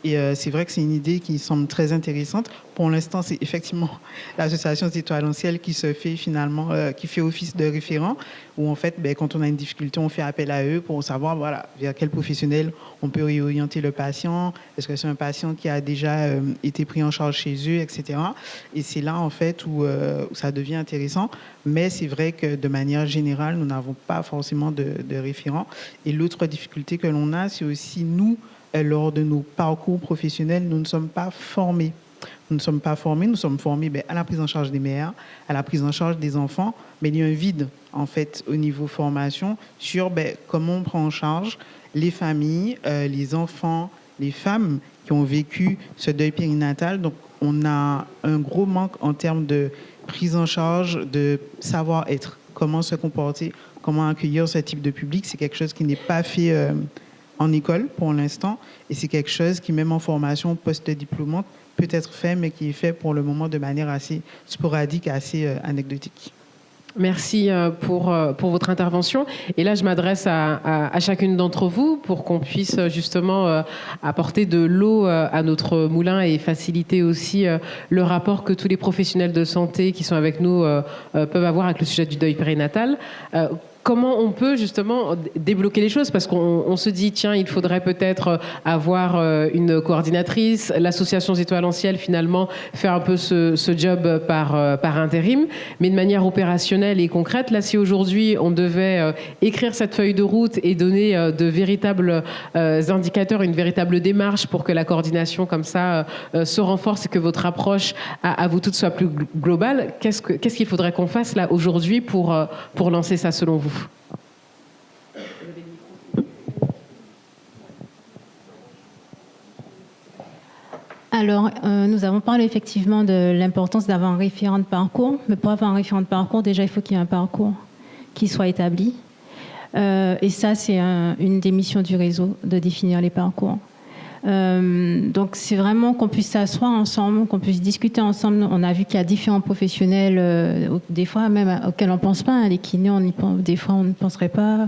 Et c'est vrai que c'est une idée qui semble très intéressante. Pour l'instant, c'est effectivement l'association Étoiles dans le ciel qui se fait finalement, qui fait office de référent, où en fait, quand on a une difficulté, on fait appel à eux pour savoir vers quel professionnel on peut réorienter le patient. Est-ce que c'est un patient qui a déjà été pris en charge chez eux, etc. Et c'est là, en fait, où ça devient intéressant. Mais c'est vrai que de manière générale, nous n'avons pas forcément de référent. Et l'autre difficulté que l'on a, c'est aussi nous, lors de nos parcours professionnels, nous ne sommes pas formés. Nous ne sommes pas formés, nous sommes formés à la prise en charge des mères, à la prise en charge des enfants, mais il y a un vide, en fait, au niveau formation sur comment on prend en charge les familles, les enfants, les femmes qui ont vécu ce deuil périnatal. Donc, on a un gros manque en termes de prise en charge, de savoir-être, comment se comporter, comment accueillir ce type de public. C'est quelque chose qui n'est pas fait en école pour l'instant, et c'est quelque chose qui, même en formation post-diplômante, peut être fait, mais qui est fait pour le moment de manière assez sporadique, assez anecdotique. Merci pour votre intervention. Et là, je m'adresse à chacune d'entre vous pour qu'on puisse justement apporter de l'eau à notre moulin et faciliter aussi le rapport que tous les professionnels de santé qui sont avec nous peuvent avoir avec le sujet du deuil périnatal. Comment on peut justement débloquer les choses? Parce qu'on se dit, tiens, il faudrait peut-être avoir une coordinatrice. L'association Étoiles dans le ciel, finalement, fait un peu ce job par intérim. Mais de manière opérationnelle et concrète, là, si aujourd'hui, on devait écrire cette feuille de route et donner de véritables indicateurs, une véritable démarche pour que la coordination, comme ça, se renforce et que votre approche à vous toutes soit plus globale, qu'est-ce qu'il faudrait qu'on fasse, là, aujourd'hui, pour lancer ça, selon vous? Alors, nous avons parlé effectivement de l'importance d'avoir un référent de parcours. Mais pour avoir un référent de parcours, déjà, il faut qu'il y ait un parcours qui soit établi. Et ça, c'est une des missions du réseau, de définir les parcours. Donc, c'est vraiment qu'on puisse s'asseoir ensemble, qu'on puisse discuter ensemble. On a vu qu'il y a différents professionnels, des fois même auxquels on ne pense pas. Les kinés, des fois, on ne penserait pas.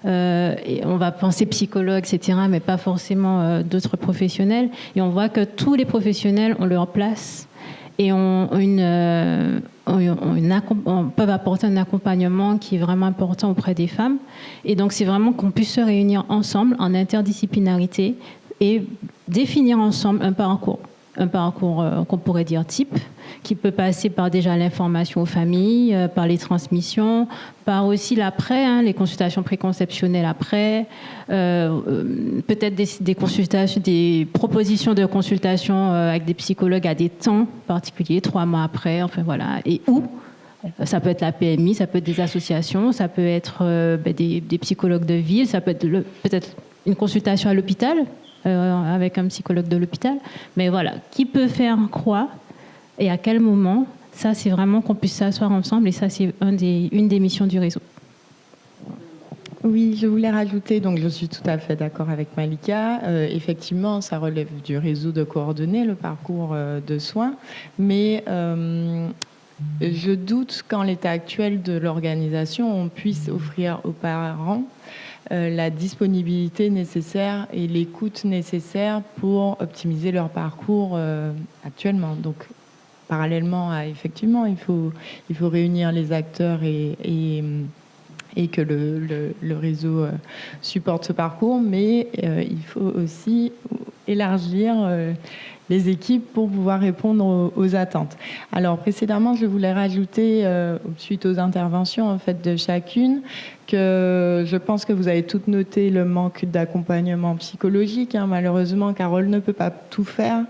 Et on va penser psychologue, etc., mais pas forcément d'autres professionnels. Et on voit que tous les professionnels ont leur place et peuvent apporter un accompagnement qui est vraiment important auprès des femmes. Et donc, c'est vraiment qu'on puisse se réunir ensemble en interdisciplinarité et définir ensemble un parcours qu'on pourrait dire type, qui peut passer par déjà l'information aux familles, par les transmissions, par aussi l'après, les consultations préconceptionnelles après, peut-être des consultations, des propositions de consultation avec des psychologues à des temps particuliers, 3 mois après, enfin voilà, et où Ça peut être la PMI, ça peut être des associations, ça peut être des psychologues de ville, ça peut être peut-être une consultation à l'hôpital avec un psychologue de l'hôpital. Mais voilà, qui peut faire quoi et à quel moment, ça c'est vraiment qu'on puisse s'asseoir ensemble et ça c'est une des missions du réseau. Oui, je voulais rajouter, donc je suis tout à fait d'accord avec Malika. Effectivement, ça relève du réseau de coordonner le parcours de soins, mais je doute qu'en l'état actuel de l'organisation, on puisse offrir aux parents la disponibilité nécessaire et l'écoute nécessaire pour optimiser leur parcours actuellement. Donc, parallèlement à, effectivement, il faut réunir les acteurs et que le réseau supporte ce parcours, mais il faut aussi élargir les équipes pour pouvoir répondre aux attentes. Alors précédemment, je voulais rajouter, suite aux interventions en fait de chacune, que je pense que vous avez toutes noté le manque d'accompagnement psychologique. Malheureusement, Carole ne peut pas tout faire.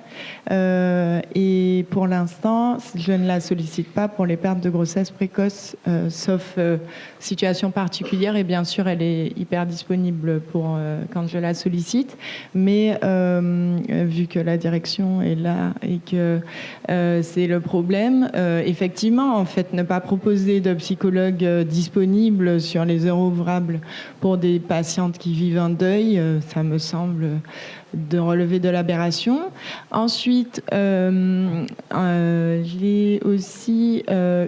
Et pour l'instant, je ne la sollicite pas pour les pertes de grossesse précoces, sauf situation particulière. Et bien sûr, elle est hyper disponible pour quand je la sollicite. Mais vu que la direction est là et que c'est le problème, effectivement, en fait, ne pas proposer de psychologue disponible sur les heures ouvrables pour des patientes qui vivent un deuil, ça me semble de relever de l'aberration. Ensuite, j'ai aussi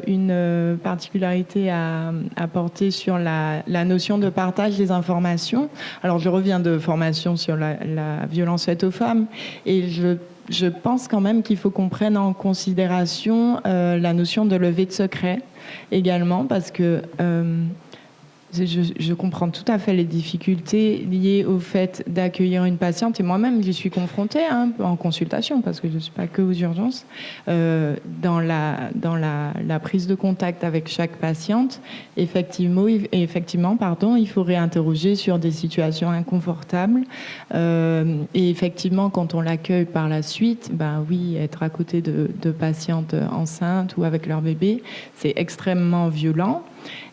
une particularité à apporter sur la notion de partage des informations. Alors, je reviens de formation sur la violence faite aux femmes et je pense quand même qu'il faut qu'on prenne en considération la notion de levée de secret également, parce que je comprends tout à fait les difficultés liées au fait d'accueillir une patiente, et moi-même j'y suis confrontée en consultation, parce que je ne suis pas que aux urgences, dans la prise de contact avec chaque patiente. Effectivement, il faut réinterroger sur des situations inconfortables, et effectivement, quand on l'accueille par la suite, oui, être à côté de patientes enceintes ou avec leur bébé, c'est extrêmement violent.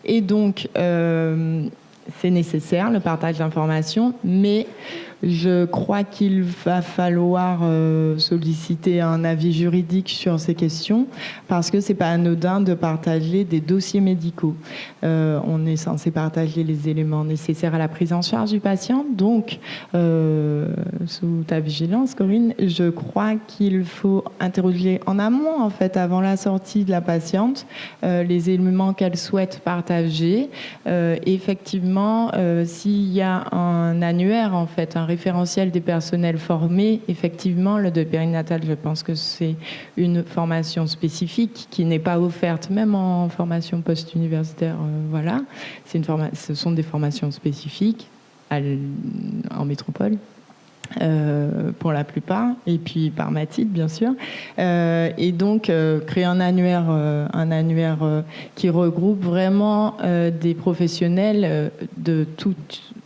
Et donc, c'est nécessaire, le partage d'informations, mais je crois qu'il va falloir solliciter un avis juridique sur ces questions, parce que c'est pas anodin de partager des dossiers médicaux. On est censé partager les éléments nécessaires à la prise en charge du patient. Donc, sous ta vigilance, Corinne, je crois qu'il faut interroger en amont, en fait, avant la sortie de la patiente, les éléments qu'elle souhaite partager. Effectivement, s'il y a un annuaire, en fait, un référentiel des personnels formés, effectivement, le deuil périnatal, je pense que c'est une formation spécifique qui n'est pas offerte, même en formation post-universitaire. Voilà, ce sont des formations spécifiques en métropole. Pour la plupart, et puis par Mathilde, bien sûr. Et donc, créer un annuaire qui regroupe vraiment des professionnels de tout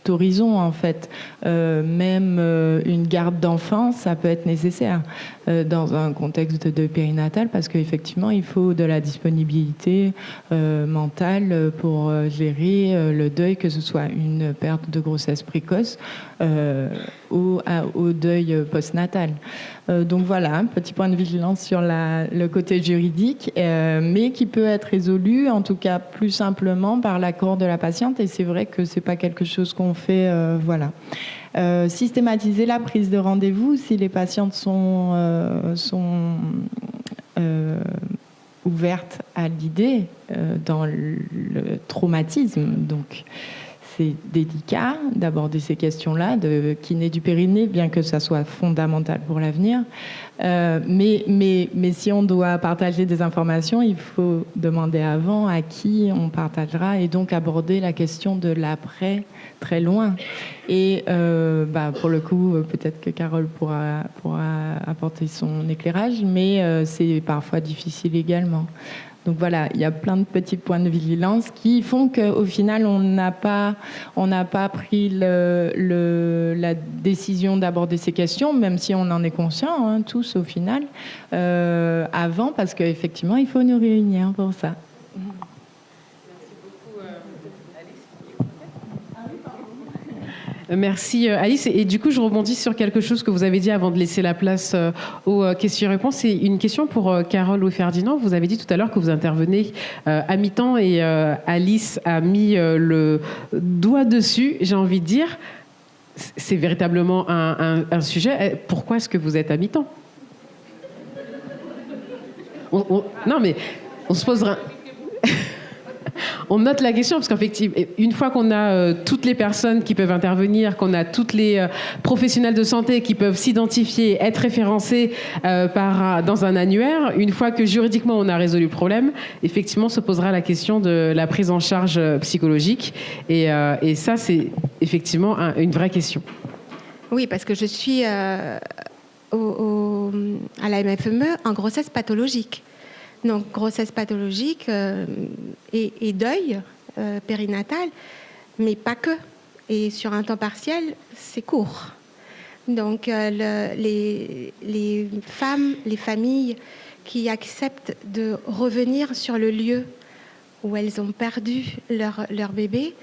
horizon, en fait. Même une garde d'enfants, ça peut être nécessaire dans un contexte de périnatal, parce qu'effectivement, il faut de la disponibilité mentale pour gérer le deuil, que ce soit une perte de grossesse précoce au deuil postnatal. Donc voilà, un petit point de vigilance sur le côté juridique, mais qui peut être résolu, en tout cas plus simplement, par l'accord de la patiente. Et c'est vrai que c'est pas quelque chose qu'on fait, voilà. Systématiser la prise de rendez-vous si les patientes sont ouvertes à l'idée dans le traumatisme. Donc, c'est délicat d'aborder ces questions-là, de kiné du périnée, bien que ça soit fondamental pour l'avenir. Mais si on doit partager des informations, il faut demander avant à qui on partagera, et donc aborder la question de l'après très loin. Et pour le coup, peut-être que Carole pourra apporter son éclairage, mais c'est parfois difficile également. Donc voilà, il y a plein de petits points de vigilance qui font qu'au final, on n'a pas pris la décision d'aborder ces questions, même si on en est conscient, tous au final, avant, parce qu'effectivement, il faut nous réunir pour ça. Merci Alice. Et du coup, je rebondis sur quelque chose que vous avez dit avant de laisser la place aux questions-réponses. C'est une question pour Carole ou Ferdinand. Vous avez dit tout à l'heure que vous intervenez à mi-temps et Alice a mis le doigt dessus, j'ai envie de dire. C'est véritablement un sujet. Pourquoi est-ce que vous êtes à mi-temps ? Non, mais on se posera... On note la question parce qu'effectivement, une fois qu'on a toutes les personnes qui peuvent intervenir, qu'on a toutes les professionnels de santé qui peuvent s'identifier, être référencés dans un annuaire, une fois que juridiquement on a résolu le problème, effectivement se posera la question de la prise en charge psychologique. Et ça, c'est effectivement une vraie question. Oui, parce que je suis à la MFME en grossesse pathologique. Donc, grossesse pathologique et deuil périnatal, mais pas que. Et sur un temps partiel, c'est court. Donc, les femmes, les familles qui acceptent de revenir sur le lieu où elles ont perdu leur bébé,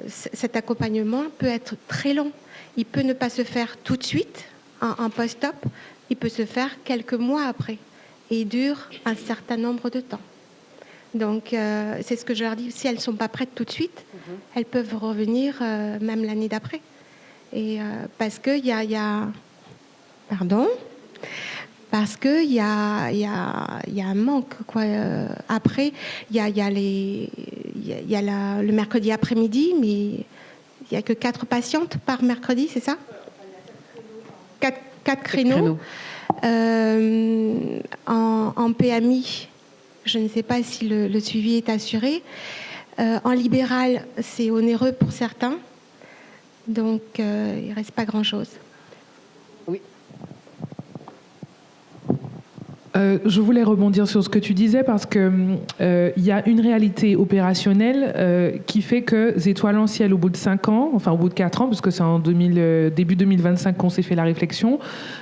cet accompagnement peut être très long. Il peut ne pas se faire tout de suite, en post-op. Il peut se faire quelques mois après. Et dure un certain nombre de temps. Donc, c'est ce que je leur dis. Si elles ne sont pas prêtes tout de suite, elles peuvent revenir même l'année d'après. Et parce qu'il y a... Pardon ? Parce qu'il y a un manque, quoi. Après, il y a le mercredi après-midi, mais il n'y a que 4 patientes par mercredi, c'est ça ? 4 créneaux. En PMI, je ne sais pas si le suivi est assuré. En libéral, c'est onéreux pour certains. Donc, il ne reste pas grand-chose. Oui. Je voulais rebondir sur ce que tu disais parce qu'il y a une réalité opérationnelle qui fait que Étoile-en-Ciel, au bout de 5 ans, enfin au bout de 4 ans, parce que c'est en début 2025 qu'on s'est fait la réflexion,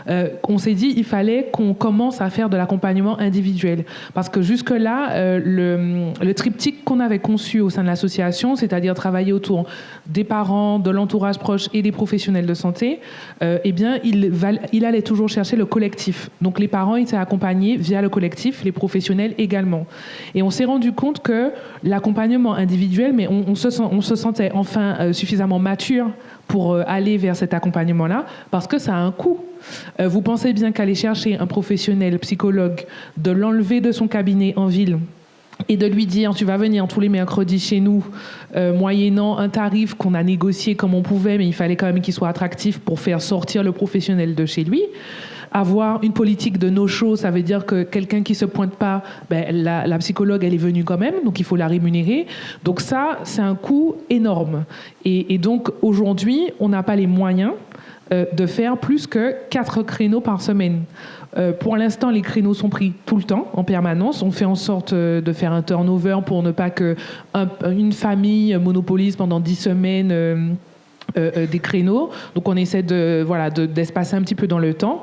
on s'est dit il fallait qu'on commence à faire de l'accompagnement individuel. Parce que jusque-là, le triptyque qu'on avait conçu au sein de l'association, c'est-à-dire travailler autour des parents, de l'entourage proche et des professionnels de santé, eh bien, il allait toujours chercher le collectif. Donc les parents étaient accompagnés via le collectif, les professionnels également. Et on s'est rendu compte que l'accompagnement individuel, mais on se sentait enfin suffisamment mature pour aller vers cet accompagnement-là, parce que ça a un coût. Vous pensez bien qu'aller chercher un professionnel psychologue, de l'enlever de son cabinet en ville, et de lui dire tu vas venir tous les mercredis chez nous moyennant un tarif qu'on a négocié comme on pouvait, mais il fallait quand même qu'il soit attractif pour faire sortir le professionnel de chez lui. Avoir une politique de no-show, ça veut dire que quelqu'un qui se pointe pas, la psychologue, elle est venue quand même, donc il faut la rémunérer. Donc ça, c'est un coût énorme. Et donc aujourd'hui, on n'a pas les moyens de faire plus que 4 créneaux par semaine. Pour l'instant, les créneaux sont pris tout le temps, en permanence. On fait en sorte de faire un turnover pour ne pas qu'une famille monopolise pendant 10 semaines des créneaux. Donc on essaie d'espacer un petit peu dans le temps.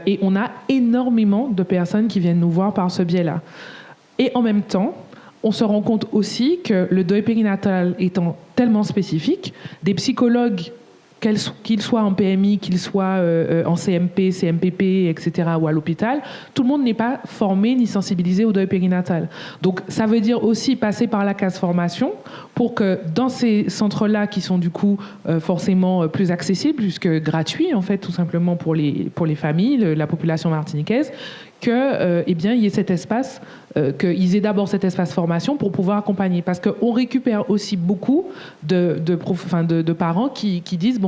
Et on a énormément de personnes qui viennent nous voir par ce biais-là. Et en même temps, on se rend compte aussi que le deuil périnatal étant tellement spécifique, des psychologues, qu'ils soient en PMI, qu'ils soient en CMP, CMPP, etc., ou à l'hôpital, tout le monde n'est pas formé ni sensibilisé au deuil périnatal. Donc ça veut dire aussi passer par la case formation pour que dans ces centres-là, qui sont du coup forcément plus accessibles, puisque gratuits en fait, tout simplement pour les familles, la population martiniquaise, il y ait cet espace, qu'ils aient d'abord cet espace formation pour pouvoir accompagner. Parce qu'on récupère aussi beaucoup de parents qui disent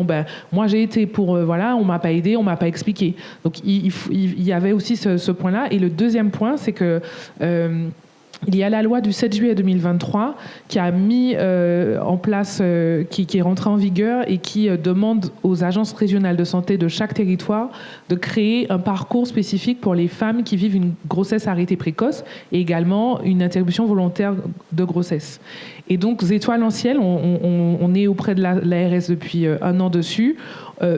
moi j'ai été pour on m'a pas aidé, on m'a pas expliqué. Donc il y avait aussi ce point-là. Et le deuxième point, c'est que il y a la loi du 7 juillet 2023 qui a mis en place, qui est rentrée en vigueur et qui demande aux agences régionales de santé de chaque territoire de créer un parcours spécifique pour les femmes qui vivent une grossesse arrêtée précoce et également une interruption volontaire de grossesse. Et donc, Étoile-en-Ciel, on est auprès de l'ARS depuis 1 an dessus.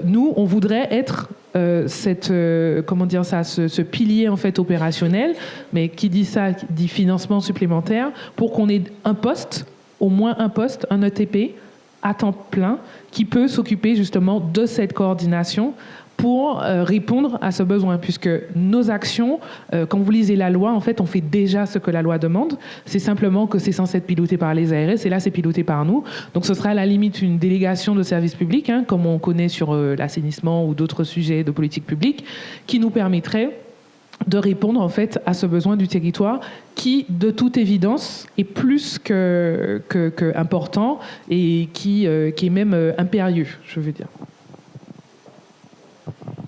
nous, on voudrait être ce pilier en fait opérationnel, mais qui dit ça dit financement supplémentaire pour qu'on ait au moins un poste, un ETP à temps plein qui peut s'occuper justement de cette coordination pour répondre à ce besoin, puisque nos actions, quand vous lisez la loi, en fait, on fait déjà ce que la loi demande. C'est simplement que c'est censé être piloté par les ARS, et là, c'est piloté par nous. Donc, ce sera à la limite une délégation de service public, hein, comme on connaît sur l'assainissement ou d'autres sujets de politique publique, qui nous permettrait de répondre en fait à ce besoin du territoire qui, de toute évidence, est plus que important et qui est même impérieux, je veux dire.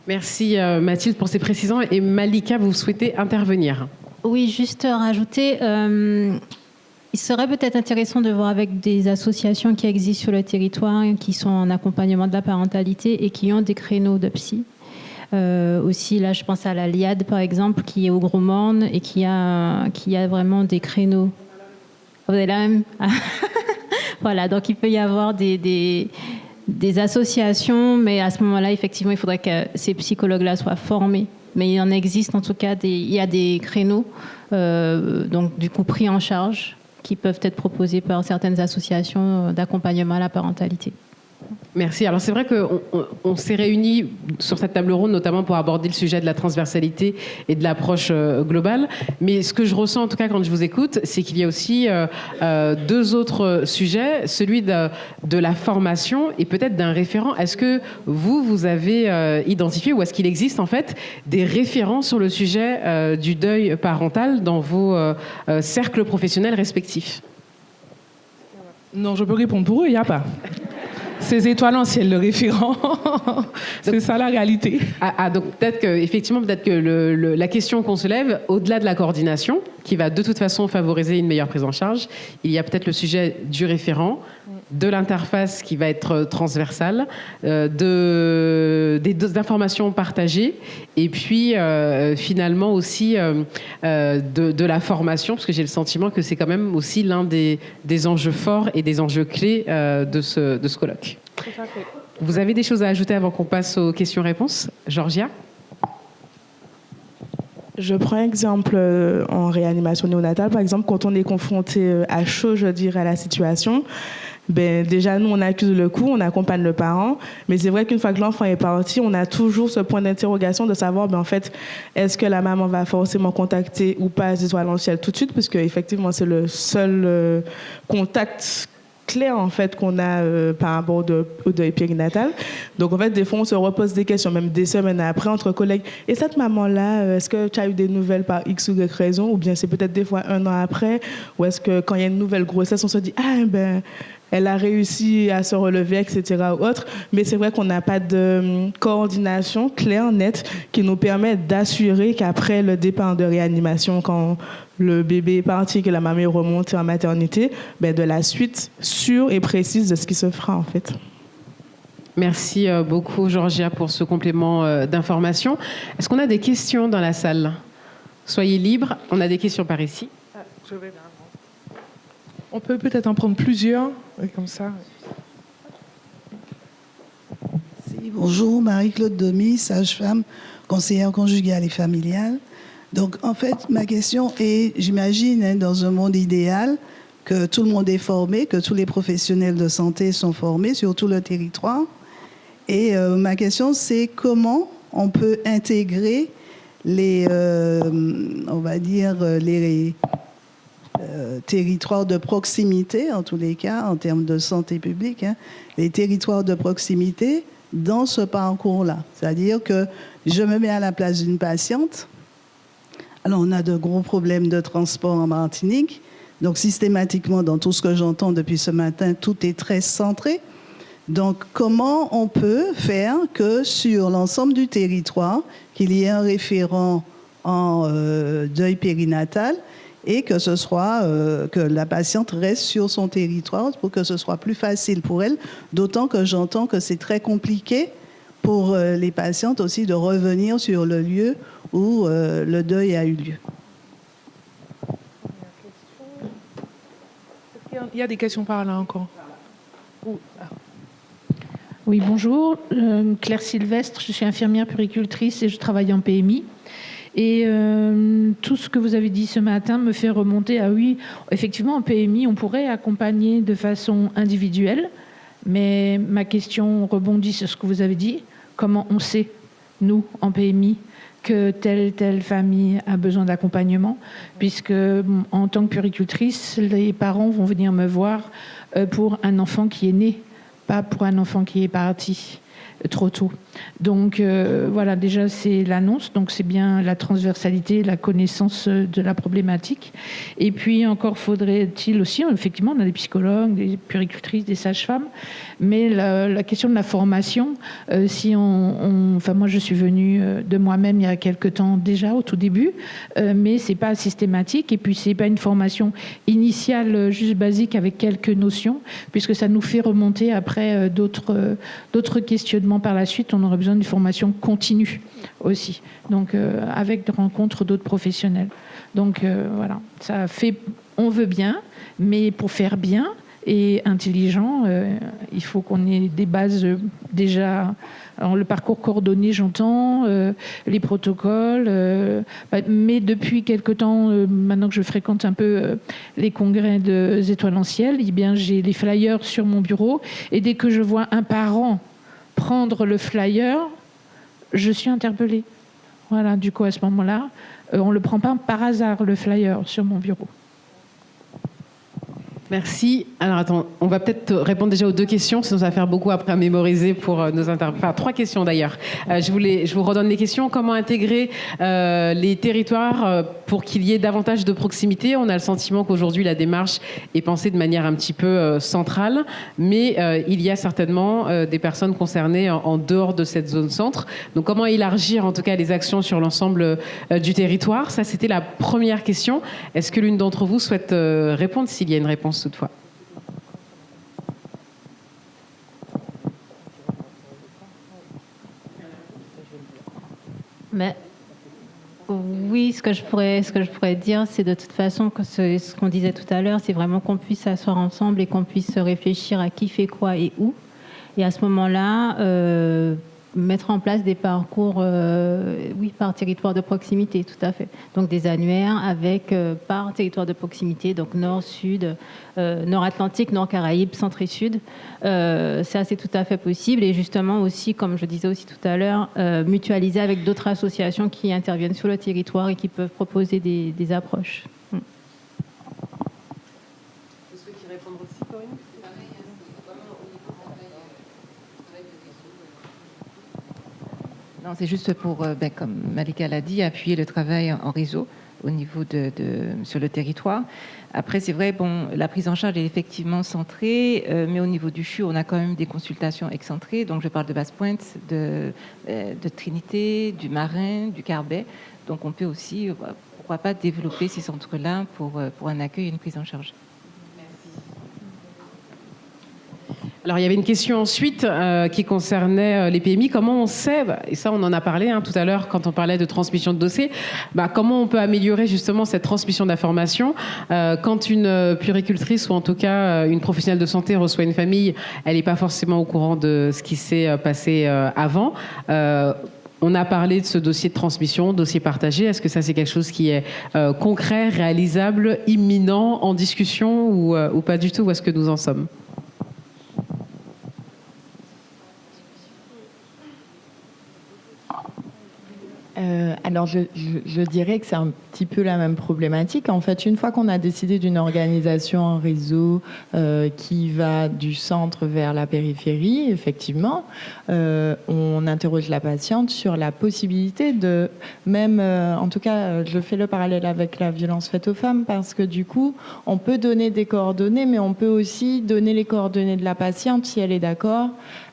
Merci Mathilde pour ces précisions. Et Malika, vous souhaitez intervenir? Oui, juste rajouter, il serait peut-être intéressant de voir avec des associations qui existent sur le territoire, qui sont en accompagnement de la parentalité et qui ont des créneaux de psy. Aussi, là, je pense à la Liade, par exemple, qui est au Gros Morne et qui a vraiment des créneaux. Vous avez la même? Voilà, donc il peut y avoir des associations, mais à ce moment-là, effectivement, il faudrait que ces psychologues-là soient formés. Mais il en existe, en tout cas, il y a des créneaux, donc du coup pris en charge, qui peuvent être proposés par certaines associations d'accompagnement à la parentalité. Merci. Alors c'est vrai qu'on s'est réunis sur cette table ronde notamment pour aborder le sujet de la transversalité et de l'approche globale. Mais ce que je ressens en tout cas quand je vous écoute, c'est qu'il y a aussi deux autres sujets, celui de la formation et peut-être d'un référent. Est-ce que vous avez identifié ou est-ce qu'il existe en fait des référents sur le sujet du deuil parental dans vos cercles professionnels respectifs? Non, je peux répondre pour eux, il n'y a pas. Ces étoiles en ciel, le référent, c'est ça la réalité. Donc peut-être que la question qu'on se lève, au-delà de la coordination, qui va de toute façon favoriser une meilleure prise en charge, il y a peut-être le sujet du référent, de l'interface qui va être transversale, des informations partagées, et puis finalement aussi de la formation, parce que j'ai le sentiment que c'est quand même aussi l'un des enjeux forts et des enjeux clés de ce colloque. Tout à fait. Vous avez des choses à ajouter avant qu'on passe aux questions-réponses? Georgia? Je prends un exemple en réanimation néonatale, par exemple, quand on est confronté à chaud, je dirais, à la situation, déjà, nous, on accuse le coup, on accompagne le parent, mais c'est vrai qu'une fois que l'enfant est parti, on a toujours ce point d'interrogation de savoir, en fait, est-ce que la maman va forcément contacter ou pas les étoiles dans le ciel tout de suite, puisque effectivement, c'est le seul contact clair en fait qu'on a par rapport au deuil périnatal. Donc en fait des fois on se repose des questions même des semaines après entre collègues, et cette maman là est-ce que tu as eu des nouvelles par X ou Y raison, ou bien c'est peut-être des fois un an après, ou est-ce que quand il y a une nouvelle grossesse on se dit elle a réussi à se relever, etc. ou autre. Mais c'est vrai qu'on n'a pas de coordination claire, nette, qui nous permet d'assurer qu'après le départ de réanimation, quand le bébé est parti, que la maman est remontée en maternité, de la suite sûre et précise de ce qui se fera en fait. Merci beaucoup Georgia pour ce complément d'information. Est-ce qu'on a des questions dans la salle? Soyez libres, on a des questions par ici. On peut peut-être en prendre plusieurs, comme ça. Bonjour, Marie-Claude Domy, sage-femme, conseillère conjugale et familiale. Donc, en fait, ma question est, j'imagine, dans un monde idéal, que tout le monde est formé, que tous les professionnels de santé sont formés sur tout le territoire. Et ma question, c'est comment on peut intégrer les territoires de proximité, en tous les cas, en termes de santé publique, les territoires de proximité dans ce parcours-là. C'est-à-dire que je me mets à la place d'une patiente. Alors, on a de gros problèmes de transport en Martinique. Donc, systématiquement, dans tout ce que j'entends depuis ce matin, tout est très centré. Donc, comment on peut faire que sur l'ensemble du territoire, qu'il y ait un référent en deuil périnatal et que ce soit que la patiente reste sur son territoire pour que ce soit plus facile pour elle, d'autant que j'entends que c'est très compliqué pour les patientes aussi de revenir sur le lieu où le deuil a eu lieu. Il y a des questions par là encore. Oui, bonjour. Claire Sylvestre, je suis infirmière puéricultrice et je travaille en PMI. Et tout ce que vous avez dit ce matin me fait remonter à oui, effectivement, en PMI, on pourrait accompagner de façon individuelle. Mais ma question rebondit sur ce que vous avez dit. Comment on sait, nous, en PMI, que telle famille a besoin d'accompagnement, puisque en tant que puéricultrice, les parents vont venir me voir pour un enfant qui est né, pas pour un enfant qui est parti trop tôt. Donc voilà, déjà c'est l'annonce, donc c'est bien la transversalité, la connaissance de la problématique. Et puis encore faudrait-il aussi, effectivement, on a des psychologues, des puéricultrices, des sages-femmes, mais la question de la formation, si enfin moi je suis venue de moi-même il y a quelque temps déjà, au tout début, mais c'est pas systématique et puis c'est pas une formation initiale juste basique avec quelques notions, puisque ça nous fait remonter après d'autres questionnements par la suite. On aurait besoin d'une formation continue aussi, donc avec des rencontres d'autres professionnels. Donc voilà, ça fait, on veut bien, mais pour faire bien et intelligent, il faut qu'on ait des bases déjà. Alors, le parcours coordonné, j'entends, les protocoles, mais depuis quelque temps, maintenant que je fréquente un peu les congrès des Étoiles en Ciel, eh bien, j'ai les flyers sur mon bureau, et dès que je vois un parent prendre le flyer, je suis interpellée. Voilà, du coup, à ce moment-là, on ne le prend pas par hasard, le flyer, sur mon bureau. Merci. Alors attends, on va peut-être répondre déjà aux 2 questions, sinon ça va faire beaucoup après à mémoriser pour nos Enfin, 3 questions d'ailleurs. Je vous redonne les questions. Comment intégrer les territoires pour qu'il y ait davantage de proximité? On a le sentiment qu'aujourd'hui la démarche est pensée de manière un petit peu centrale, mais il y a certainement des personnes concernées en dehors de cette zone centre. Donc comment élargir en tout cas les actions sur l'ensemble du territoire? Ça, c'était la première question. Est-ce que l'une d'entre vous souhaite répondre, s'il y a une réponse toutefois? Mais oui, ce que je pourrais dire, c'est de toute façon que ce qu'on disait tout à l'heure, c'est vraiment qu'on puisse s'asseoir ensemble et qu'on puisse réfléchir à qui fait quoi et où. Et à ce moment-là, mettre en place des parcours, oui, par territoire de proximité, tout à fait. Donc des annuaires avec par territoire de proximité, donc Nord, Sud, Nord-Atlantique, Nord-Caraïbes, Centre et Sud. Ça, c'est tout à fait possible. Et justement aussi, comme je disais aussi tout à l'heure, mutualiser avec d'autres associations qui interviennent sur le territoire et qui peuvent proposer des approches. Vous souhaitez répondre aussi, Corinne ? Non, c'est juste pour, comme Malika l'a dit, appuyer le travail en réseau au niveau sur le territoire. Après, c'est vrai, la prise en charge est effectivement centrée, mais au niveau du CHU, on a quand même des consultations excentrées. Donc, je parle de Basse-Pointe, de Trinité, du Marin, du Carbet. Donc, on peut aussi, pourquoi pas, développer ces centres-là pour un accueil et une prise en charge. Alors, il y avait une question ensuite qui concernait les PMI. Comment on sait, et ça on en a parlé tout à l'heure quand on parlait de transmission de dossiers, comment on peut améliorer justement cette transmission d'informations quand une puéricultrice ou en tout cas une professionnelle de santé reçoit une famille, elle n'est pas forcément au courant de ce qui s'est passé avant. On a parlé de ce dossier de transmission, dossier partagé. Est-ce que ça, c'est quelque chose qui est concret, réalisable, imminent, en discussion ou pas du tout? Où est-ce que nous en sommes? Alors, je dirais que c'est un petit peu la même problématique. En fait, une fois qu'on a décidé d'une organisation en réseau qui va du centre vers la périphérie, effectivement, on interroge la patiente sur la possibilité de même, en tout cas, je fais le parallèle avec la violence faite aux femmes parce que du coup, on peut donner des coordonnées, mais on peut aussi donner les coordonnées de la patiente si elle est d'accord.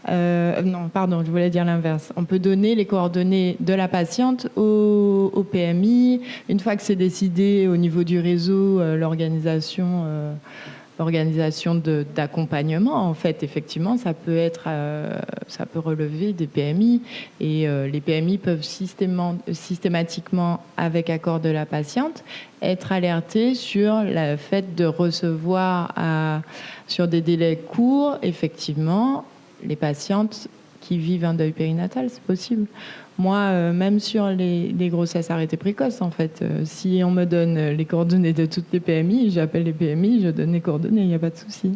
Non, pardon, je voulais dire l'inverse. On peut donner les coordonnées de la patiente au PMI. Une fois que c'est décidé au niveau du réseau, l'organisation d'accompagnement, en fait, effectivement, ça peut relever des PMI. Et les PMI peuvent systématiquement, avec accord de la patiente, être alertés sur le fait de recevoir sur des délais courts, effectivement, les patientes qui vivent un deuil périnatal, c'est possible. Moi, même sur les grossesses arrêtées précoces, en fait, si on me donne les coordonnées de toutes les PMI, j'appelle les PMI, je donne les coordonnées, il n'y a pas de souci.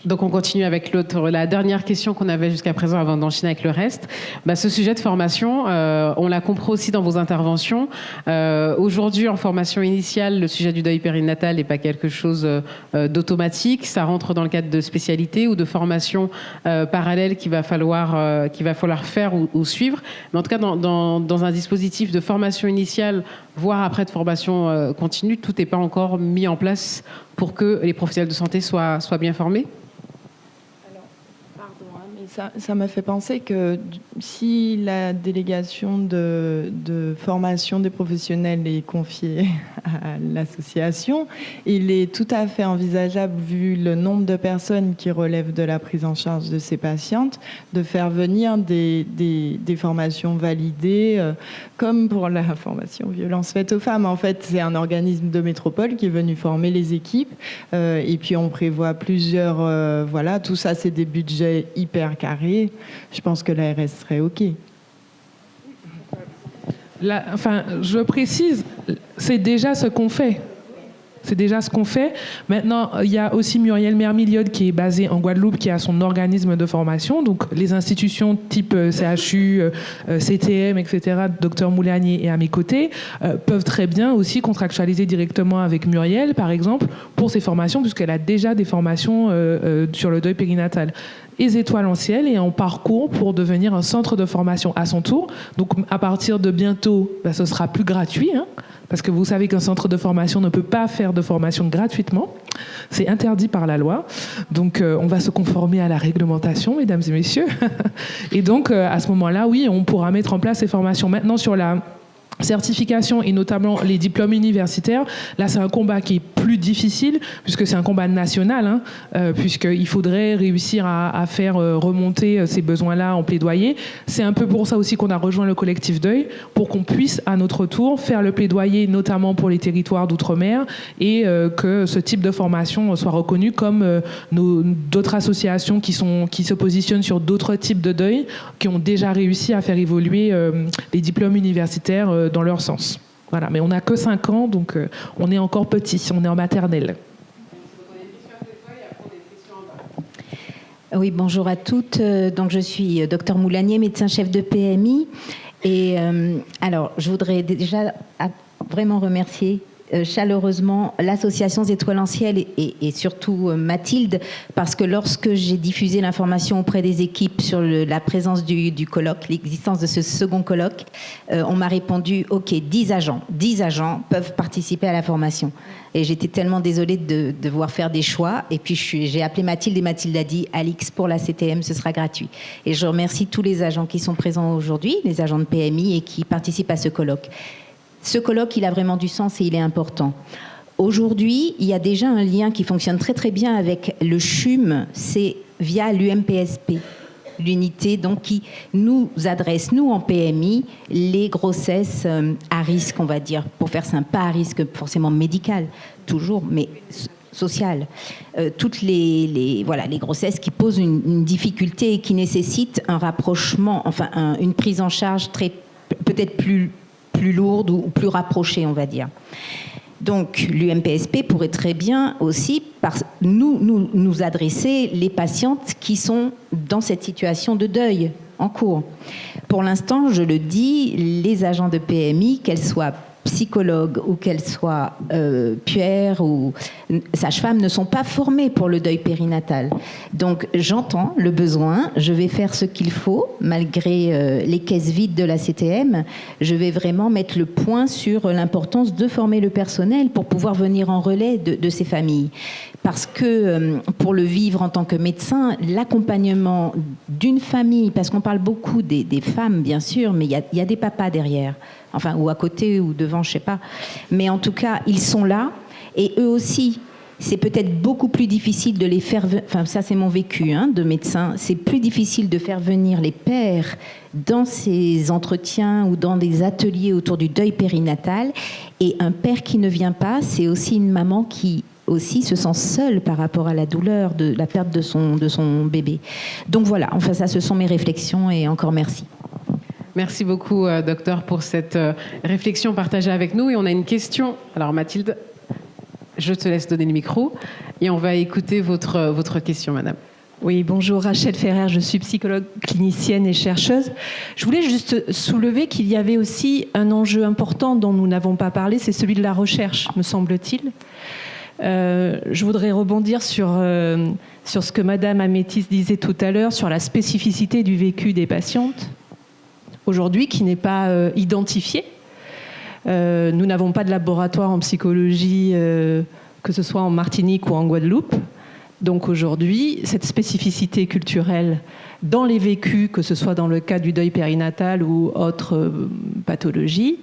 Donc on continue avec la dernière question qu'on avait jusqu'à présent avant d'enchaîner avec le reste. Ce sujet de formation, on l'a compris aussi dans vos interventions. Aujourd'hui, en formation initiale, le sujet du deuil périnatal n'est pas quelque chose d'automatique. Ça rentre dans le cadre de spécialités ou de formations parallèles qu'il va falloir faire ou suivre. Mais en tout cas, dans un dispositif de formation initiale, voire après de formation continue, tout n'est pas encore mis en place pour que les professionnels de santé soient bien formés. Ça m'a fait penser que si la délégation de formation des professionnels est confiée à l'association, il est tout à fait envisageable, vu le nombre de personnes qui relèvent de la prise en charge de ces patientes, de faire venir des formations validées, comme pour la formation violence faite aux femmes. En fait, c'est un organisme de métropole qui est venu former les équipes, et puis on prévoit plusieurs... voilà, tout ça, c'est des budgets hyper carré, je pense que l'ARS serait OK. Je précise, c'est déjà ce qu'on fait. C'est déjà ce qu'on fait. Maintenant, il y a aussi Muriel Mermiliode qui est basée en Guadeloupe, qui a son organisme de formation. Donc, les institutions type CHU, CTM, etc., Dr Moulanier et à mes côtés, peuvent très bien aussi contractualiser directement avec Muriel, par exemple, pour ses formations, puisqu'elle a déjà des formations sur le deuil périnatal. Et Étoiles en ciel est en parcours pour devenir un centre de formation à son tour. Donc, à partir de bientôt, ce sera plus gratuit, parce que vous savez qu'un centre de formation ne peut pas faire de formation gratuitement. C'est interdit par la loi. Donc, on va se conformer à la réglementation, mesdames et messieurs. Et donc, à ce moment-là, oui, on pourra mettre en place ces formations. Maintenant, sur la certification et notamment les diplômes universitaires, là c'est un combat qui est plus difficile puisque c'est un combat national, puisqu'il faudrait réussir à faire remonter ces besoins-là en plaidoyer. C'est un peu pour ça aussi qu'on a rejoint le collectif Deuil, pour qu'on puisse à notre tour faire le plaidoyer notamment pour les territoires d'outre-mer et que ce type de formation soit reconnu comme d'autres associations qui se positionnent sur d'autres types de deuil, qui ont déjà réussi à faire évoluer les diplômes universitaires dans leur sens. Voilà, mais on n'a que 5 ans, donc on est encore petit, on est en maternelle. Oui, bonjour à toutes. Donc, je suis Dr Moulanier, médecin-chef de PMI. Et alors, je voudrais déjà vraiment remercier chaleureusement l'association Étoiles en ciel et surtout Mathilde, parce que lorsque j'ai diffusé l'information auprès des équipes sur la présence du colloque, l'existence de ce second colloque, on m'a répondu « Ok, 10 agents peuvent participer à la formation ». Et j'étais tellement désolée de devoir faire des choix. Et puis j'ai appelé Mathilde et Mathilde a dit « Alix, pour la CTM, ce sera gratuit ». Et je remercie tous les agents qui sont présents aujourd'hui, les agents de PMI et qui participent à ce colloque. Ce colloque, il a vraiment du sens et il est important. Aujourd'hui, il y a déjà un lien qui fonctionne très très bien avec le CHUM, c'est via l'UMPSP, l'unité donc qui nous adresse, nous en PMI, les grossesses à risque, on va dire, pour faire simple, pas à risque forcément médical, toujours, mais social. Toutes les grossesses qui posent une difficulté et qui nécessitent un rapprochement, enfin une prise en charge peut-être plus lourde ou plus rapprochée, on va dire. Donc, l'UMPSP pourrait très bien aussi nous adresser les patientes qui sont dans cette situation de deuil en cours. Pour l'instant, je le dis, les agents de PMI, qu'elles soient psychologues ou qu'elles soient puères ou sages-femmes, ne sont pas formés pour le deuil périnatal. Donc j'entends le besoin, je vais faire ce qu'il faut, malgré les caisses vides de la CTM, je vais vraiment mettre le point sur l'importance de former le personnel pour pouvoir venir en relais de ces familles. Parce que pour le vivre en tant que médecin, l'accompagnement d'une famille, parce qu'on parle beaucoup des femmes bien sûr, mais il y a des papas derrière, enfin ou à côté ou devant, je sais pas. Mais en tout cas, ils sont là et eux aussi. C'est peut-être beaucoup plus difficile de les faire... Enfin, ça, c'est mon vécu de médecin. C'est plus difficile de faire venir les pères dans ces entretiens ou dans des ateliers autour du deuil périnatal. Et un père qui ne vient pas, c'est aussi une maman qui aussi se sent seule par rapport à la douleur de la perte de son bébé. Donc voilà, enfin ça, ce sont mes réflexions et encore merci. Merci beaucoup, docteur, pour cette réflexion partagée avec nous. Et on a une question. Alors Mathilde, je te laisse donner le micro et on va écouter votre question, madame. Oui, bonjour, Rachel Ferrer, je suis psychologue clinicienne et chercheuse. Je voulais juste soulever qu'il y avait aussi un enjeu important dont nous n'avons pas parlé, c'est celui de la recherche, me semble-t-il. Je voudrais rebondir sur ce que Madame Amétis disait tout à l'heure, sur la spécificité du vécu des patientes, aujourd'hui, qui n'est pas identifiée. Nous n'avons pas de laboratoire en psychologie, que ce soit en Martinique ou en Guadeloupe. Donc aujourd'hui, cette spécificité culturelle dans les vécus, que ce soit dans le cas du deuil périnatal ou autre pathologie,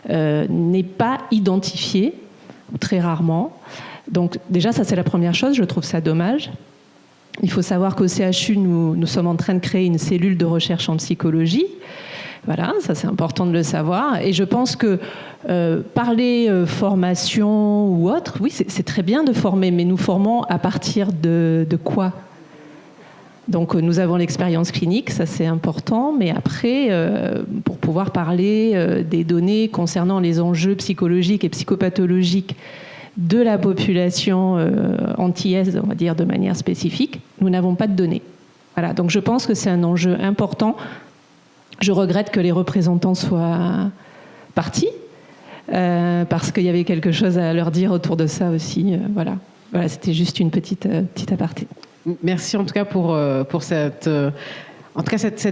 n'est pas identifiée, très rarement. Donc déjà, ça c'est la première chose, je trouve ça dommage. Il faut savoir qu'au CHU, nous sommes en train de créer une cellule de recherche en psychologie. Voilà, ça c'est important de le savoir. Et je pense que parler formation ou autre, oui, c'est très bien de former, mais nous formons à partir de quoi ? Donc nous avons l'expérience clinique, ça c'est important, mais après, pour pouvoir parler des données concernant les enjeux psychologiques et psychopathologiques de la population antillaise, on va dire de manière spécifique, nous n'avons pas de données. Voilà, donc je pense que c'est un enjeu important. Je regrette que les représentants soient partis, parce qu'il y avait quelque chose à leur dire autour de ça aussi. Voilà, c'était juste une petite aparté. Merci en tout cas pour cet